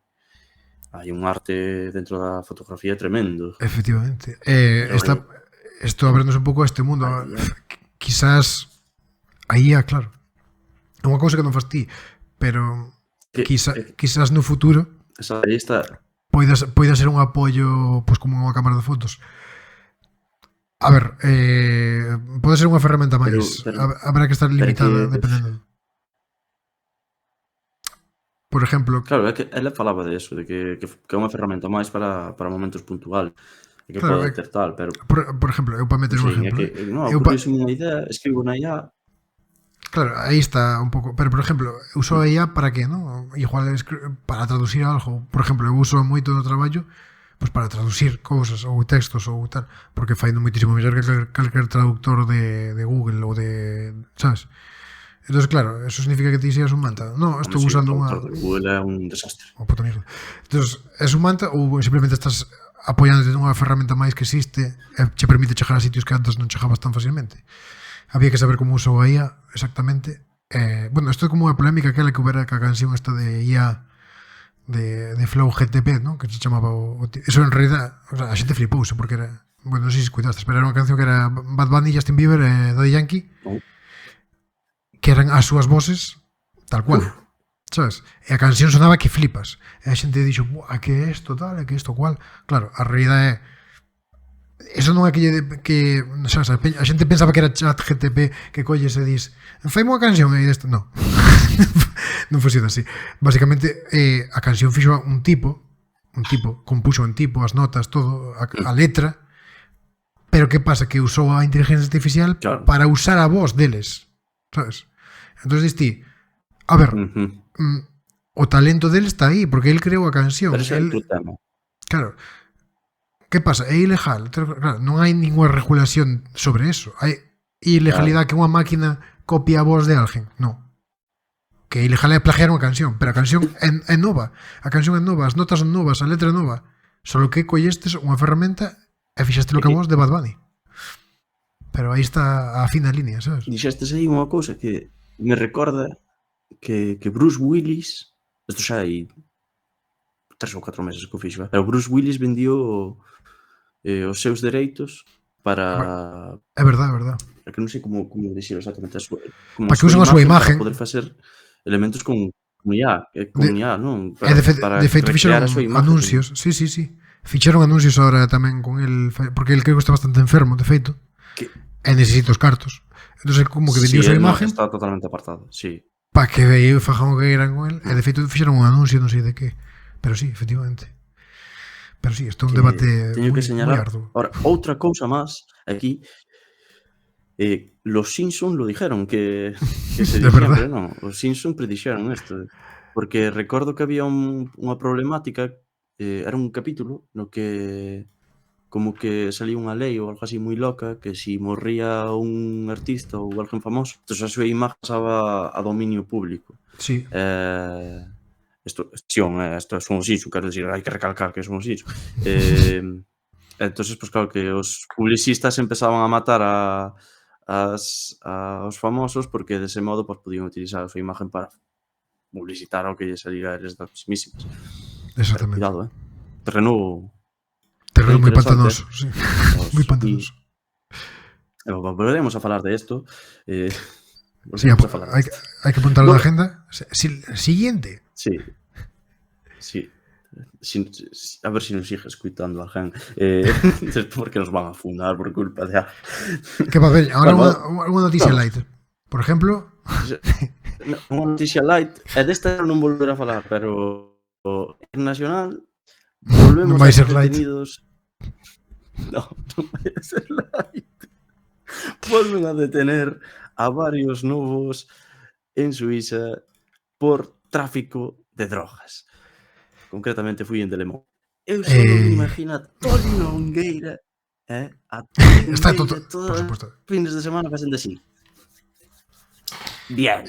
un arte dentro da fotografía tremendo. Efectivamente. Isto abrenos un pouco a este mundo. Quizás aí, claro, é unha cousa que non fas ti, pero quizás no futuro Aí está. poida ser un apoio, pois como unha cámara de fotos A ver, pode ser unha ferramenta Pero, máis. pero, Habrá que estar pero limitada que, dependendo. Por exemplo, claro, é que ela falaba de eso, de que é unha ferramenta máis para momentos puntuales, e que claro, pode ter tal, pero por exemplo, eu para non meter un sei, é exemplo, que non, eu ocurriu unha idea, escribo na IA. claro, aí está un pouco, pero por exemplo, uso a IA para que, ¿no? Igual para traducir algo, por exemplo, eu uso moito no traballo pues para traducir cousas ou textos ou tal, porque faino moitísimo mellor que calquer traductor de Google ou de, sabes? Entonces, claro, eso significa que ti seas un manta. No, estou Sí, usando o unha... traductor de Google é un desastre. Oh, puta mierda. Entonces, es un manta ou simplemente estás apoiándote nunha ferramenta máis que existe e che permite chegar a sitios que antes non chegabas tan facilmente. Había que saber como usou a IA exactamente. Bueno, isto é como unha polémica aquela que houbera ca canción esta de IA de Flow GTP, ¿no? Que se chamaba eso en realidad, o sea, a xente flipouse porque era, bueno, non sei se escuitaste, pero era unha canción que era Bad Bunny, Justin Bieber e Daddy Yankee, que eran as súas voces tal cual, sabes? E a canción sonaba que flipas. E a xente dixo, "Buah, que é isto tal, que isto cual". Claro, a realidade é eso non é que sabes, a xente pensaba que era chat GTP que colles e dis, "Faime unha canción" e isto, non. Non foi así. Basicamente, a canción fixo un tipo, compuxo un tipo, as notas, todo, a letra, pero que pasa? Que usou a inteligencia artificial para usar a voz deles, sabes? Entonces dis ti, a ver, o talento dele está aí, porque ele creou a canción. Pero ese é outro tema. Claro, que pasa? É ilegal. Claro, non hai ninguna regulación sobre eso. Hai ilegalidade que unha máquina copia a voz de alguén. Non. Que é ilegal é plagiar unha canción, pero a canción é nova. A canción é nova, as notas son novas, a letra é nova. Solo que collestes unha ferramenta e fixaste lo que a voz de Bad Bunny. Pero aí está a fina línea, sabes? Dixestes aí unha cousa que me recorda que Bruce Willis, isto xa hai 3 ou 4 meses que o fixo, pero Bruce Willis vendió os seus dereitos para... É verdade, é verdade. É que non sei como dixir exactamente a súa... Para que usen a súa imagen. Para poder facer elementos con IA, non? De feito fixeron anuncios, sí. Fixeron anuncios agora tamén con el, porque el creo que está bastante enfermo, de feito. E necesita os cartos. Entonces como que vendió a súa imagen. Está totalmente apartado, sí. Para que veio fajan o que eran con el. E de feito fixeron un anuncio, non sei de que. Pero sí, efectivamente. Pero sí, isto é un debate teño que señalar. arduo. Ahora, outra cousa máis aquí, los Simpsons lo dijeron que se dixeron, non? Os Simpsons predixeron isto, porque recordo que había unha problemática, era un capítulo no que como que salía unha lei ou algo así moi loca, que si morría un artista ou alguén famoso, entón a súa imagen pasaba a dominio público. Sí. Isto son os Simpsons, quero dicir, hai que recalcar que son os Simpsons. Entonces, pues claro, que os publicistas empezaban a matar aos famosos porque dese modo pues, podían utilizar a súa imagen para publicitar o que lle saliera a eles das mismísimas. Exactamente. Pero, cuidado, Terreno moi pantanoso, sí. Moi pantanoso. Volveremos a falar de isto. Sí, hai que apuntar na agenda. Siguiente. Sí. A ver si nos sigue escuitando a gen. Porque nos van a fundar por culpa de... Que va a ver, ahora unha noticia light. Por exemplo... Unha noticia light. E desta non volver a falar, pero internacional volvemos a ser detenidos. Non vai a ser light. Volven a detener a varios novos en Suiza por tráfico de drogas. Concretamente fui en Delemón. Eu só me imagino a Toni Longueira, a Toni Longueira todos os fines de semana facendo así. Bien,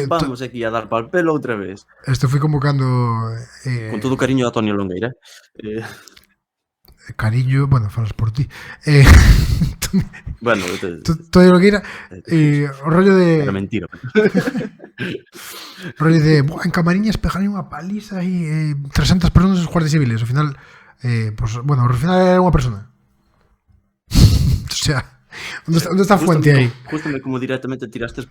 vamos aquí a dar pal pelo outra vez. Esto fui convocando... Con todo o cariño a Toni Longueira. Cariño, bueno, falas por ti. Bueno, Toni Longueira, o rollo de... Era mentira. Rollo de, en Camariñas pegaron unha paliza e 300 personas os guardias civiles. Ao final, pues, bueno, ao final era unha persona. O sea, onde está a fuente aí? Justamente como directamente tiraste...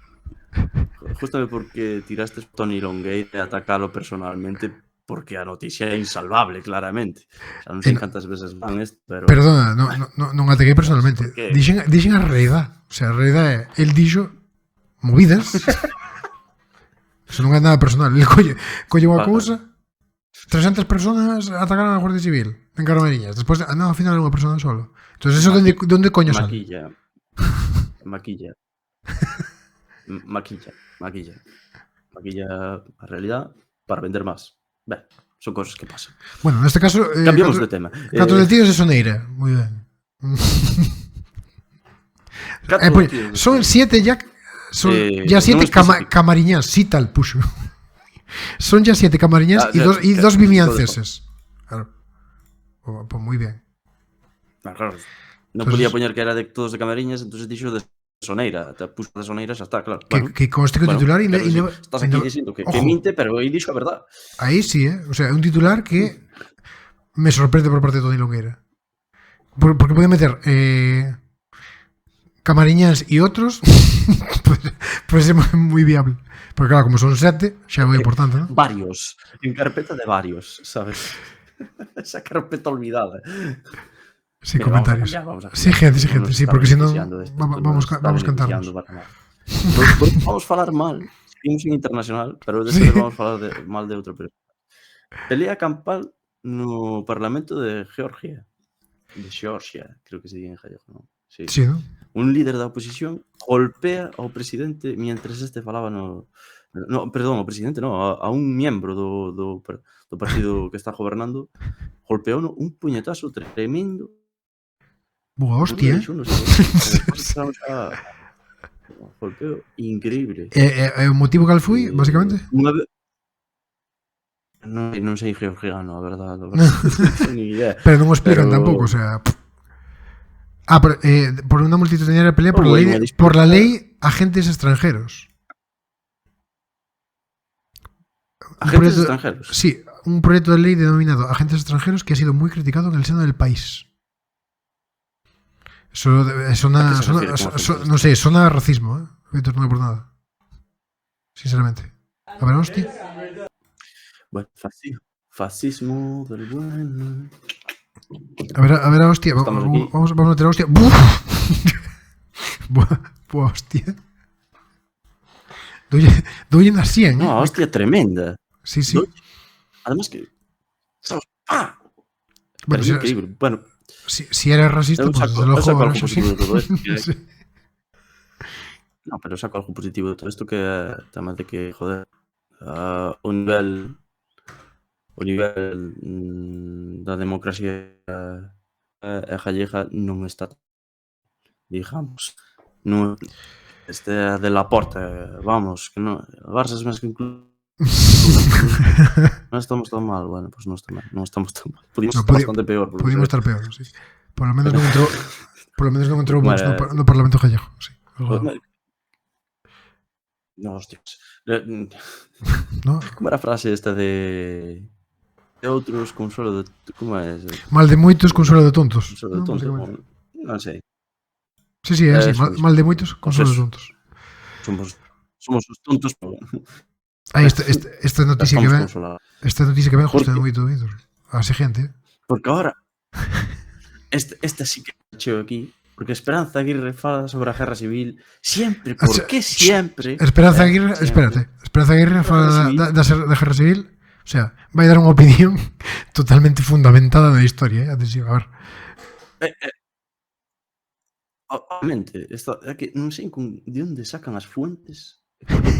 Justamente porque tiraste Toni Longueira e atacalo personalmente, porque a noticia é insalvable, claramente. Xa non sei cantas veces van isto, pero... Perdona, non ataquei personalmente. Dixen a realidade. O sea, a realidade é, el dixo movidas. Eso non é nada personal. El colle unha cousa, 300 personas atacaron a Guardia Civil en Camariñas. Despois, ao final era unha persona solo. Entonces, eso donde coño sale? Maquilla a realidad para vender más. Ben, son cosas que pasan. Bueno, neste caso... Cambiamos de tema. 4 detidos de Soneira. Moi ben. Son 7 ya... Son ya 7 camariñas. Sí, tal, puxo. Son ya 7 camariñas y dos vimianceses. Claro. Pues muy bien. Claro. Non podía poñer que era de todos de Camariñas, entonces dixo de Soneira. Te puxo de Soneira, xa está, claro. Que conste que o titular... Estás aquí dicindo que minte, pero aí dixo a verdad. Aí sí, O sea, é un titular que me sorprende por parte de Toni Longueira. Porque pode meter Camariñas e outros, pues é moi viable. Porque claro, como son 7, xa é moi importante, ¿no? Varios. En carpeta de varios, sabes? Esa carpeta olvidada. Sí, comentarios. Sí, gente, sí, porque si non vamos cantarnos. Vamos falar mal, seguimos en internacional, pero despois vamos falar mal de outro periodo. Pelea campal no Parlamento de Georgia. De Georgia, creo que se diga en gallego, non? Sí, ¿no? Un líder da oposición golpea ao presidente mientras este falaba o presidente a un miembro do partido que está gobernando, golpeou un puñetazo tremendo. Boa hostia. Golpeo increíble. O motivo cal foi, basicamente? Non sei georgiano, a verdade. Pero non o explican tampouco, o sea... por una multitudinaria pelea por la ley agentes extranjeros. ¿Agentes extranjeros? Sí, un proyecto de ley denominado agentes extranjeros que ha sido muy criticado en el seno del país. Eso no sé, suena a racismo, ¿eh? No es por nada. Sinceramente. A ver, hostia. Bueno, fascismo del bueno. A ver, hostia. Vamos a meter a hostia. Buah, hostia. Doy en la 100. No, hostia, tremenda. Sí. Además que... Bueno, increíble. Bueno, si eres racista, pues desde luego saco algo positivo de todo esto. Sí. No, pero saco algo positivo de todo esto que además de que, joder, o nivel da democracia gallega non está, digamos, non de la porta, vamos, que non, Barça es máis que incluso non estamos tan mal, bueno, pues non estamos tan mal. Podíamos estar bastante peor. Podíamos estar peor, sí. Por lo menos non entrou Vox no Parlamento gallego, sí. No, hostias. ¿No? Como era a frase esta de outros consuelo de... Como é? Mal de moitos, consuelo de tontos. Consuelo de tontos, non sei. Sí, é así. Mal de moitos, consuelo de tontos. Somos os tontos, pero... Esta noticia que ven justo en moito oído. A gente. Porque ahora esta sí que cheo aquí, porque Esperanza Aguirre fala sobre a guerra civil sempre, ¿por qué siempre? Esperanza Aguirre, espérate. Esperanza Aguirre fala da guerra civil, o sea, vai dar unha opinión totalmente fundamentada na historia, atención, a ver. Obviamente, é que non sei de onde sacan as fuentes,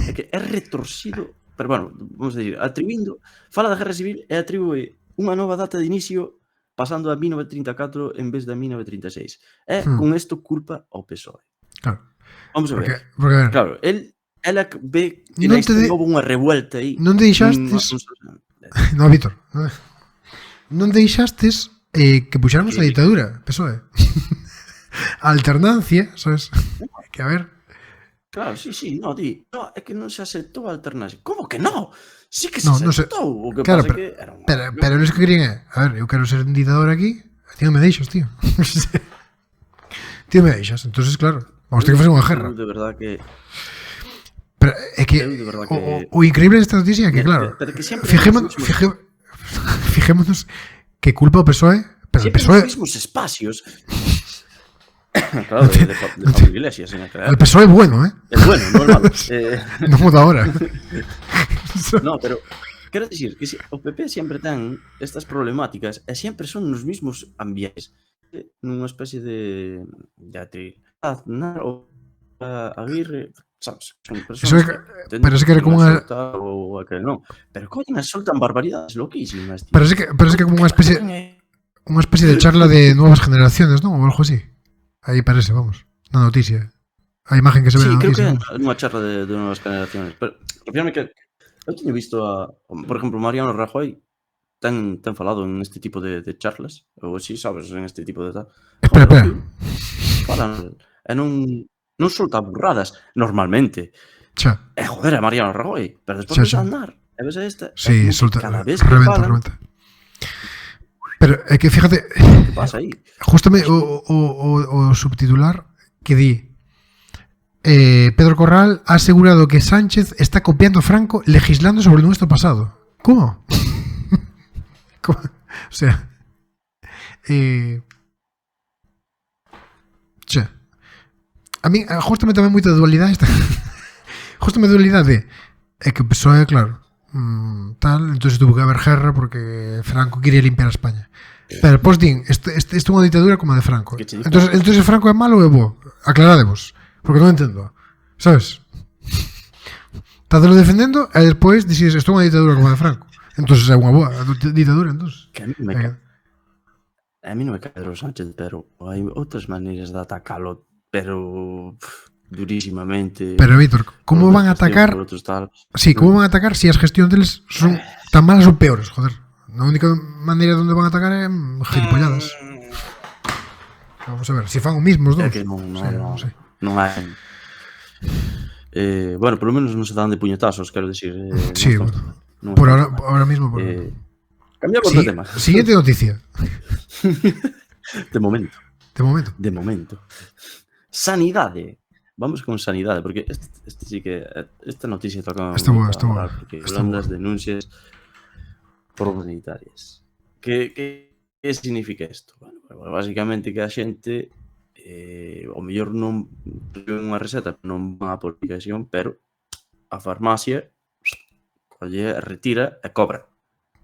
é que é retorcido. Pero bueno, vamos a decir, fala da guerra civil e atribúe unha nova data de inicio pasando a 1934 en vez de 1936. Con isto culpa ao PSOE. Claro. Vamos a ver. Porque claro, ela ve que houve unha revuelta aí. Non deixastes... No, Víctor. Non deixastes que puxáramos a ditadura, PSOE. A alternancia, sabes? Que a ver... Claro, sí, no, é que non se aceptou a alternancia. Como que non? Sí que se aceptou. O que claro, pasa que era pero eles que querían a ver, eu quero ser un ditador aquí, ti non me deixas, tío. Ti me deixas, entonces claro, vamos ter que facer unha guerra. De verdad que... Pero é que o increíble desta noticia é que, claro, fijémonos que culpa o PSOE, pero el Siempre PSOE, nos mismos espacios. Claro, de Pablo Iglesias, en el PSOE é bueno, Es bueno, no es malo. Non o da ahora. No, pero quero dicir que o PP sempre ten estas problemáticas e sempre son nos mismos ambientes. Nunha especie de Aznar ou Aguirre, sabes? Son Eso é persoas que- parece que era como unha- ou a que non. Pero coñen, soltan barbaridades loquísimas, tío. Parece que como unha especie de charla de nuevas generaciones, non? Ou algo así. Aí parece, vamos, na noticia. A imagen que se ve Sí, na creo que noticia. é unha charla de novas generaciones. Pero refírame que eu teño visto por exemplo, Mariano Rajoy ten falado en este tipo de charlas, ou así, sabes, en este tipo de tal. Espera. Falan e non solta burradas normalmente. Xa. Joder, é Mariano Rajoy, pero despois ves Xa. a Aznar, e ves a esta, Sí, como que solta, cada vez que reventa. falan, Pero é que fíjate, que pasa aí? justamente o subtitular que di Pedro Corral ha asegurado que Sánchez está copiando a Franco legislando sobre nuestro pasado. ¿Cómo? ¿Cómo? O sea, xa. A mí, justamente tamén moita dualidade esta. Justamente dualidade é que o PSOE, claro, tal, entonces tuvo que haber guerra porque Franco quería limpiar a España. Pero pois din, isto é unha ditadura como a de Franco. Que che digo? Entonces Franco é malo ou é bo? Aclaradevos, porque non entendo. Sabes? Tádelo defendendo e despois dixes isto é unha ditadura como a de Franco. Entonces é unha boa ditadura, entonces. Que a mí non me cae Pedro Sánchez, pero hai outras maneiras de atacalo, pero durísimamente. Pero Víctor, como por van a outra atacar? cuestión, por outros tal. Sí, como van a atacar si as gestións deles son tan malas ou peores, joder. A única maneira onde van a atacar é gilipolladas. Vamos a ver, se fan o mismo os É dous. que non sei. non hai. Bueno, por lo menos non se dan de puñetazos, quero dicir. Sí, non bueno. non Por están. ahora mismo. Cambiamos Sí, de tema. siguiente noticia. De momento. De momento. Sanidade. Vamos con sanidade, porque este sí que esta noticia toca Está boa, moito está boa, falar, porque está hablan boa. das denuncias sanitarias. Que significa isto? Bueno, basicamente que a xente o mellor non recibe unha receta, non va por aplicación, pero a farmacia colle, retira e cobra.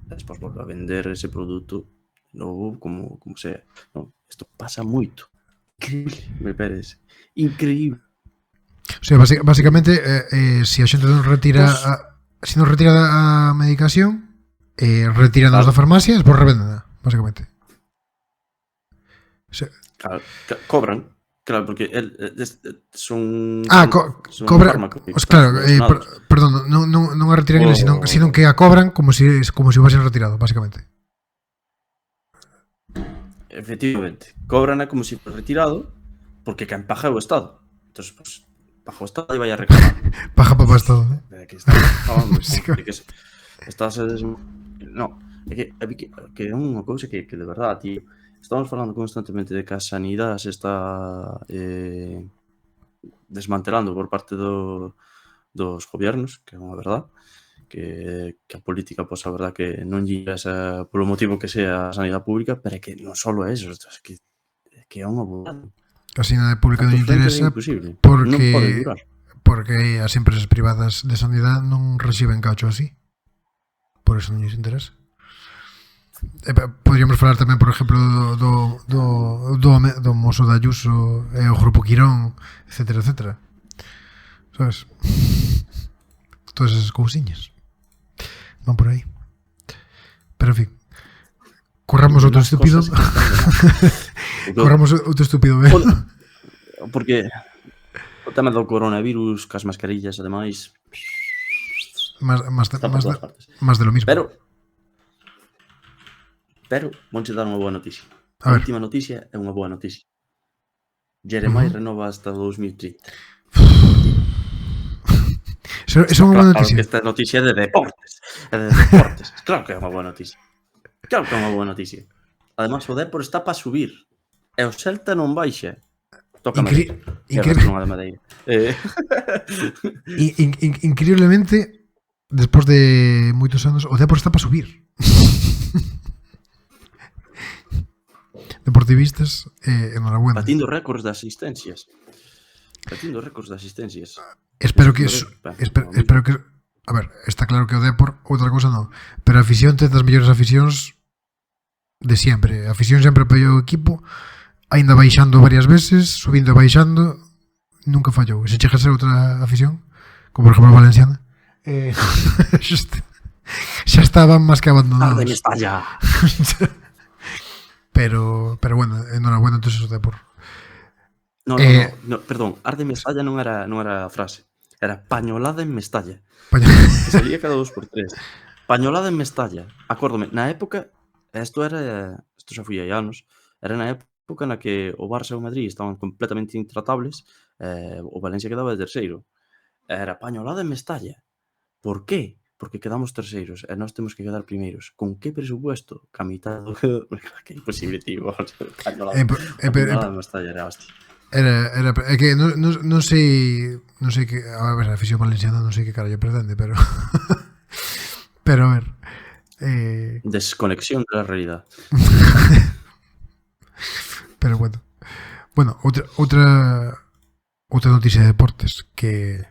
Despois volve a vender ese produto novo como sea. Non, isto pasa moito. Increíble, me parece. Increíble. O sea, básicamente, se a xente non retira se non retira a medicación, retiran da farmacia e despois revenden, básicamente. O sea, Claro, cobran, claro, porque son son cobra, fármacos claro, relacionados. perdón, non a retiran eles, sino que a cobran como se hubiesen retirado, básicamente. Efectivamente, cobran como se for retirado, porque quen paga é o Estado. Entonces, pues, paga o Estado e vai a reclamar. Paja para Estado, Que está falando, Sí, que estás no, é que é unha cousa que de verdade, tío, estamos falando constantemente de que a sanidade se está desmantelando por parte dos gobiernos, que é unha verdade, que a política, pois a verdade que non lle interesa polo motivo que sea a sanidade pública, pero é que non só é eso, é que é unha boada. A sanidade pública non interesa porque non pode durar. Porque as empresas privadas de sanidade non reciben cacho así. Por eso non lles interesa. Podríamos falar tamén, por exemplo, do mozo da Ayuso e o Grupo Quirón, etcétera. Sabes? Todas esas cousiñas van por aí. Pero, en fin, corramos outro estúpido. Corramos outro estúpido, Porque o tema do coronavirus, cas mascarillas, ademais, más de lo mismo. Pero vonche dar unha boa noticia. A A ver. última noticia é unha boa noticia. Jeremai renova hasta 2030. Eso é unha boa noticia. Claro que esta noticia é de deportes. É de deportes. Claro que é unha boa noticia. Claro que é unha boa noticia. Además, o Depor está para subir. E o Celta non baixa. Toca Madeira. Increíblemente, despois de moitos anos, o Depor está para subir. deportivistas, enhorabuena. Batindo récords de asistencias. Espero que a ver, está claro que o Depor, outra cosa non, pero a afición ten das mellores aficións de sempre. A afición sempre apoiou o equipo, aínda baixando varias veces, subindo e baixando, nunca fallou. Se chega a ser outra afición, como por exemplo a Valenciana, xa estaban máis que abandonados. Arde Mestalla. pero bueno, enhorabuena entonces o Depor. No, perdón, Arde Mestalla non era a frase. Era pañolada en Mestalla. Que salía cada 2x3. Pañolada en Mestalla. Acórdome, na época, isto xa foi hai anos, era na época na que o Barça e o Madrid estaban completamente intratables, o Valencia quedaba de terceiro. Era pañolada en Mestalla. Por qué? Porque quedamos terceiros e nós temos que quedar primeiros. Con que presupuesto? Que a mitad do... Que imposible, tío. Pañolada en Mestalla era hostia. É que non sei que, a ver, a afición valenciana non sei que carallo pretende, pero pero a ver, desconexión de la realidad. Pero bueno, outra noticia de deportes que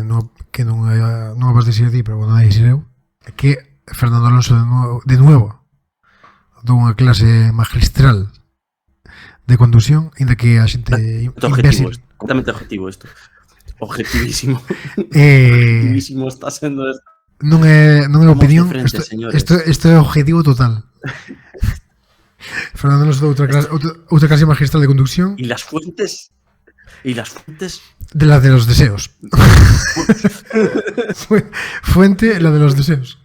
non vas dicir a ti, pero bueno, a dicir eu, é que Fernando Alonso de nuevo dou unha clase magistral de conducción, ainda que a xente imbécil. Completamente objetivo isto. Objetivísimo. Objetivísimo está sendo esto. Non é opinión, isto é objetivo total. Fernando nos dou outra clase magistral de conducción. ¿Y las fuentes? De la de los deseos. Fuente, la de los deseos.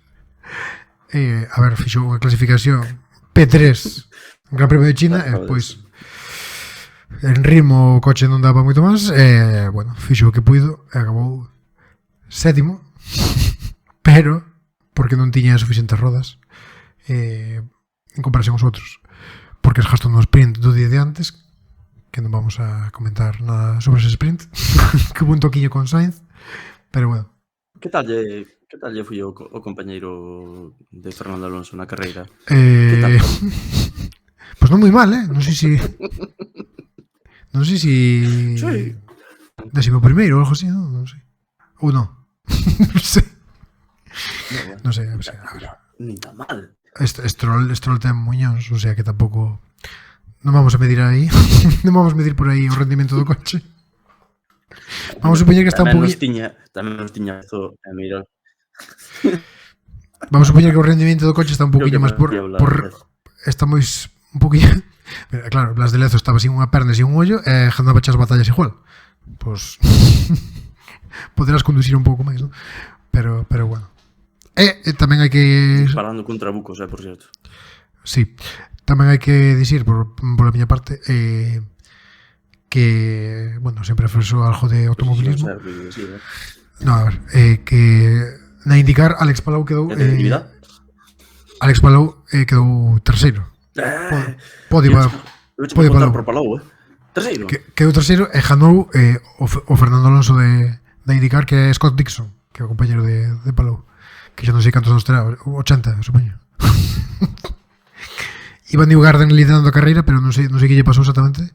A ver, fixo unha clasificación P3 Gran Premio de China, e pois en ritmo o coche non daba moito máis, bueno, fixo o que puido e acabou sétimo, pero porque non tiña suficientes rodas en comparación aos outros, porque es gastou no sprint do día de antes, que non vamos a comentar nada sobre ese sprint, que hubo un toquiño con Sainz, pero bueno. Que tal lle foi o compañeiro de Fernando Alonso na carreira? Que tal? Pois non moi mal, non sei se sí. Décimo primeiro ou algo así, non sei. Ou non. Non sei, a ver. Ni tan mal. Stroll ten muñóns, o sea que tampouco non vamos a medir aí. Non vamos a medir por aí o rendimento do coche. Vamos a supoñer que está un poquinho... Tamén nos tiña eso, mira. Vamos a supoñer que o rendimento do coche está un poquinho máis por está moi un poquinho. Claro, Blas de Lezo estaba sin unha perna e sin un ollo e andaba chas batallas igual. Pois poderás conducir un pouco máis, non? Pero bueno. Tamén hai que parando con trabucos, por certo. Sí. Tamén hai que dicir pola miña parte que, bueno, sempre fixo algo de automobilismo. No, a ver, que na IndyCar Alex Palou quedou Alex Palou quedou terceiro. Pode contar por Palou, terceiro. Quedou terceiro e ganou o Fernando Alonso da IndyCar, que é Scott Dixon, que é o compañero de Palou, que xa non sei cantos nos terá, 80, supoño. Iba Newgarden liderando a carreira, pero non sei que lle pasou exactamente.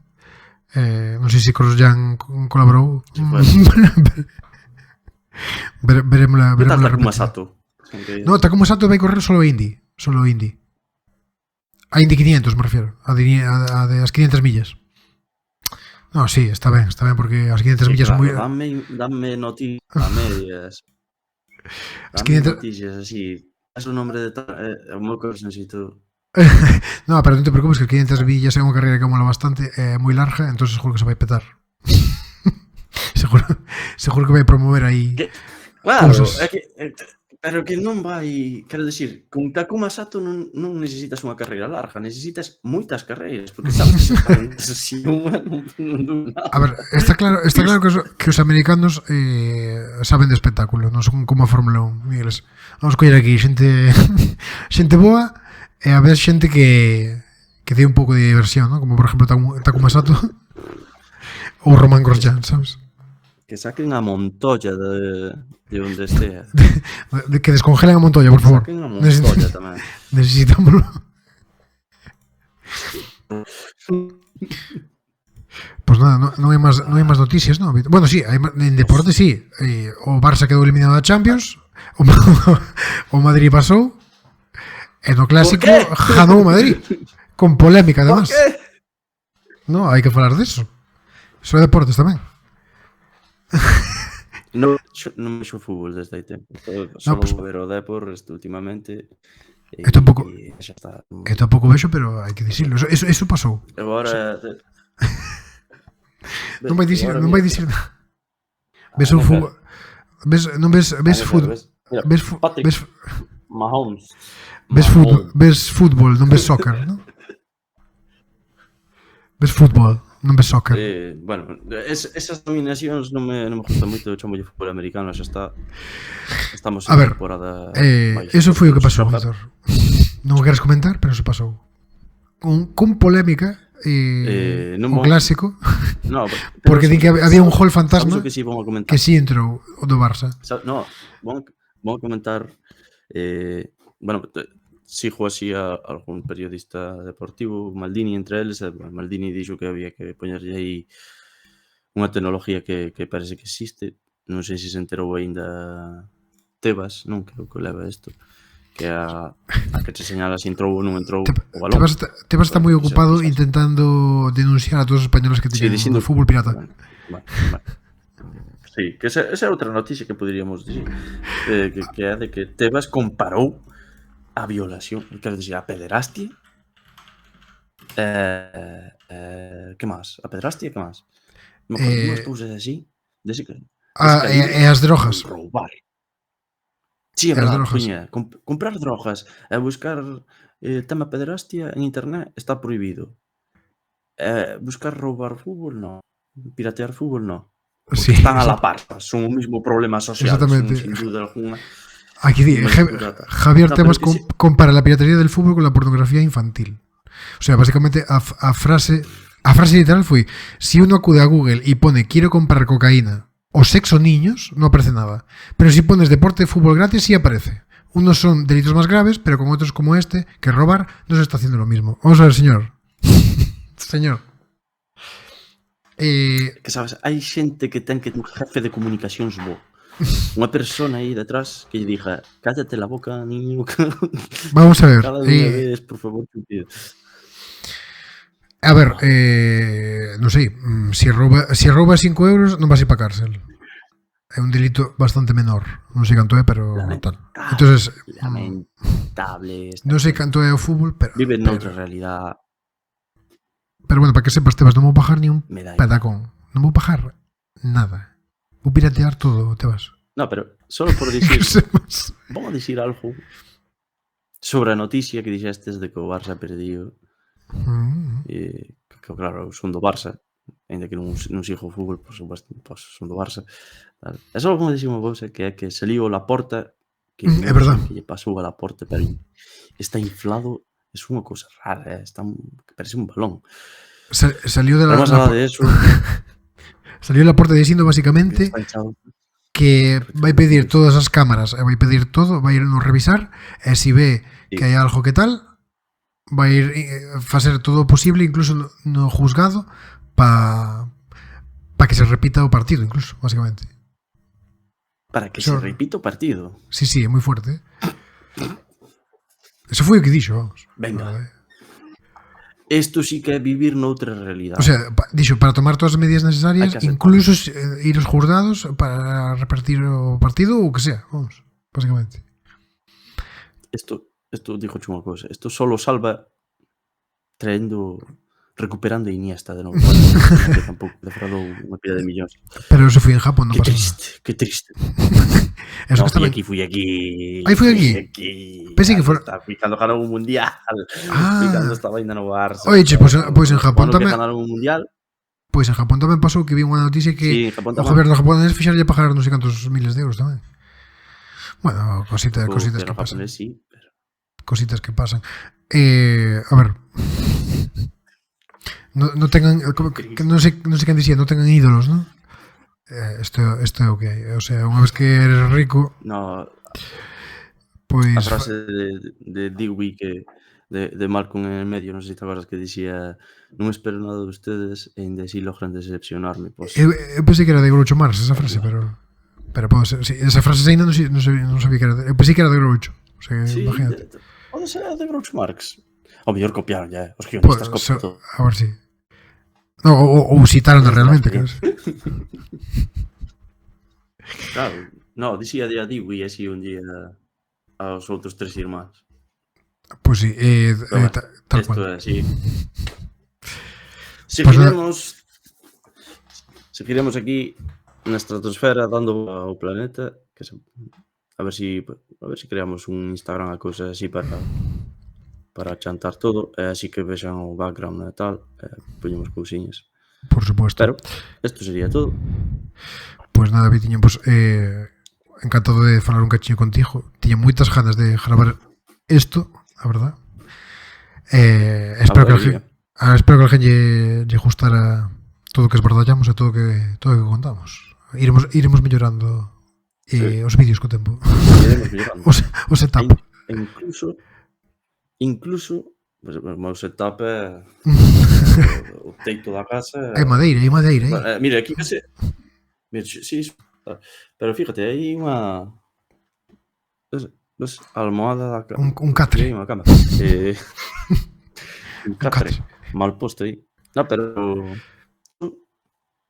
Non sei se Grosjean colaborou. Veremos la Takuma Sato. No, Takuma Sato vai correr solo Indy. A Indy 500 me refiero, a de as 500 millas. No, sí, está ben porque as 500 millas son moi... Dame noticias a medias. As 500 noticias así. Es un nombre de o meu corazón necesito. No, pero non te preocupes, que 500 millas é unha carreira que mola bastante, é moi larga, entonces seguro que se vai petar. seguro que vai promover aí. Claro, é que pero que non vai, quero dicir, con Takuma Sato non necesitas unha carreira larga, necesitas moitas carreiras, porque sabes que a ver, está claro que os americanos saben de espectáculo, non son como a Fórmula 1, Migueles. Vamos coller aquí xente boa e a ver xente que dé un pouco de diversión, ¿no? Como por exemplo Takuma Sato ou Romain Grosjean, sabes? Que saquen a Montoya de onde estea. Que descongelen a Montoya, por favor. Saquen a Montoya tamén. Necesitámoslo. Pues nada, non hai máis noticias, non? Bueno, sí, en deporte sí. O Barça quedou eliminado da Champions, o Madrid pasou, e no clásico ganou o Madrid. Con polémica, además. Por qué? No, hai que falar deso. Iso é deportes tamén. Non me xo fútbol desde hai tempo. Solo pues- ver o Depor últimamente. Eu tampouco- E xa está. Eu tampouco vexo, pero hai que dicirlo. Eso pasou. Agora... Non vai dicir nada. Ves o fútbol... Ves fútbol... Patrick Mahomes. Ves fútbol, non ves soccer, non? Ves fútbol, non ves soccer. Bueno, esas nominacións non me gusta moito. Eu chamo de fútbol americano, xa está. Estamos A en ver, temporada... eso foi o que pasou, Víctor. Non o queres comentar, pero eso pasou. Con polémica non o clásico, No, porque din que había un gol fantasma que sí, vamos a comentar. que sí entrou o do Barça. No, vamos a comentar. Bueno, sigo así a algún periodista deportivo, Maldini entre eles. Maldini dixo que había que poñerlle aí unha tecnología que parece que existe. Non sei se enterou aínda Tebas, non creo que leva isto, que a que te señala se entrou ou non entrou o balón. Tebas está moi ocupado intentando denunciar a todos os españoles que teñen o fútbol pirata. Vale. Sí, que esa é outra noticia que poderíamos dicir, que é de que Tebas comparou a violación, quero dicir, a pederastia. Que máis? A pederastia, que máis? Unhas cousas así, dese que... E as drogas. Roubar. Sí, é verdade, comprar drogas e buscar tema pederastia en internet está prohibido. Buscar roubar fútbol, non. Piratear fútbol, non. Sí, están a la par, son o mismo problema social. Exactamente. Sin duda alguna. Aquí di, Javier Tebas compara la piratería del fútbol con la pornografía infantil. O sea, básicamente a frase literal foi: si uno acude a Google y pone quiero comprar cocaína o sexo niños, no aparece nada. Pero si pones deporte de fútbol gratis, sí aparece. Unos son delitos más graves, pero con otros como este, que robar, no se está haciendo lo mismo. Vamos a ver, señor. Señor. Que sabes, hai xente que ten que un jefe de comunicacións bo. Unha persona aí detrás que lle diga: cállate la boca, niño. Vamos a ver. Cada vez, por favor, te pido. A ver, non sei, se rouba 5 euros non vas ir para cárcel. É un delito bastante menor. Non sei canto é, pero tal. Entonces, lamentable. Non sei canto é o fútbol, pero vive noutra realidade. Pero bueno, para que sepas, Tebas, non vou pagar ni un pedacón. Non vou pagar nada. Vou piratear todo, Tebas. No, pero solo por dicir... Vamos a dicir algo sobre a noticia que dixestes de que o Barça perdiu. Que claro, son do Barça, ainda que non sigo o fútbol, pues son do Barça. É só como dixemos vos, que é que saliu Laporta, que é verdade, que lle pasou a Laporta, pero está inflado, é unha cousa rara, que parece un balón. Saliu de la de eso. Saliu Laporta dicindo basicamente que vai pedir todas as cámaras, vai pedir todo, vai irnos revisar, e se ve que hai algo que tal, vai ir facer todo o posible, incluso no juzgado, para que se repita o partido, incluso, basicamente. Para que se repita o partido? Sí, é moi fuerte. Eso foi o que dixo, vamos. Venga. Isto sí que é vivir noutra realidade. O sea, dixo, para tomar todas as medidas necesarias, incluso ir aos juzgados para repartir o partido ou o que sea, vamos, basicamente. Isto dijo unha cousa, isto solo salva recuperando a Iniesta de novo, que tampouco defraudou unha pila de millóns. Pero eso foi en Japón, non pasa nada. Que triste. Eso no, que fui aquí. Aí foi aquí. Pensei que fora. Fui cando ganaron un mundial. Fui cando estaba ainda no Barça. Oye, pois en Japón tamén ganaron un mundial. Pois en Japón tamén pasou que vi unha noticia que o goberno japonés fixarlle pagar non sei cantos miles de euros tamén. Bueno, cositas que pasan. Sí, pero... Cositas que pasan. A ver. No tengan, non sei quen dicía, non tengan ídolos, non? Isto é o que hai. O sea, unha vez que eres rico... No, pois... a frase de Dewey que de Malcolm en el medio, non sei se te acordas que dicía non espero nada de ustedes e ainda así logran decepcionarme. Pues, Eu pensei que era de Groucho Marx esa frase, pero pode ser, sí, esa frase ainda non sabía que era eu pensei que era de Groucho, o sea, sí, imagínate. Pode ser de Groucho Marx. Ao mellor copiaron ya, os Pues, guionistas copian todo. a ver si. No, ou citaron realmente, que Claro, no, dicía de a Dewey así un día aos outros 3 irmáns. Pues sí, Bueno, tal isto cual. é así. Pues Seguiremos aquí na estratosfera dando ao planeta, que a ver si creamos un Instagram a cousas así para chantar todo, e así que vexan o background e tal, poñemos cousiñas. Por supuesto. Pero isto sería todo. Pues nada, Vitiño, pues encantado de falar un cachiño contigo. Tiña moitas ganas de gravar isto, a verdad. Espero que a alguén lle gustara todo o que esbardallamos e todo o que contamos. Iremos mellorando os vídeos co tempo. Iremos mellorando. O setup. Incluso pues, o meu setup é o teito da casa. É madeira. Mira, aquí case... Mira, sí, pero fíjate, hai unha almohada da cama. Un catre. Unha cama. Un catre. Mal posto aí. No, pero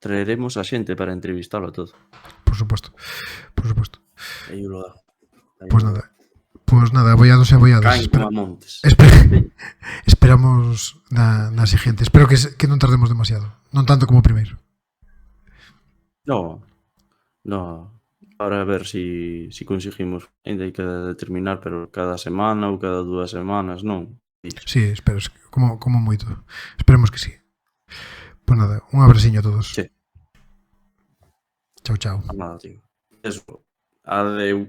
traeremos a xente para entrevistalo todo. Por supuesto. Aí o lo Pues nada, abollados e abolladas. Caen como a montes. Esperamos na siguiente. Espero que non tardemos demasiado. Non tanto como o primeiro. No. Ahora a ver si conseguimos. Ainda hai que determinar, pero cada semana ou cada 2 semanas, non. Sí, espero, como moito. Esperemos que sí. Pues nada, un abraciño a todos. Sí. Chao. Nada, tío. Eso. Adeu.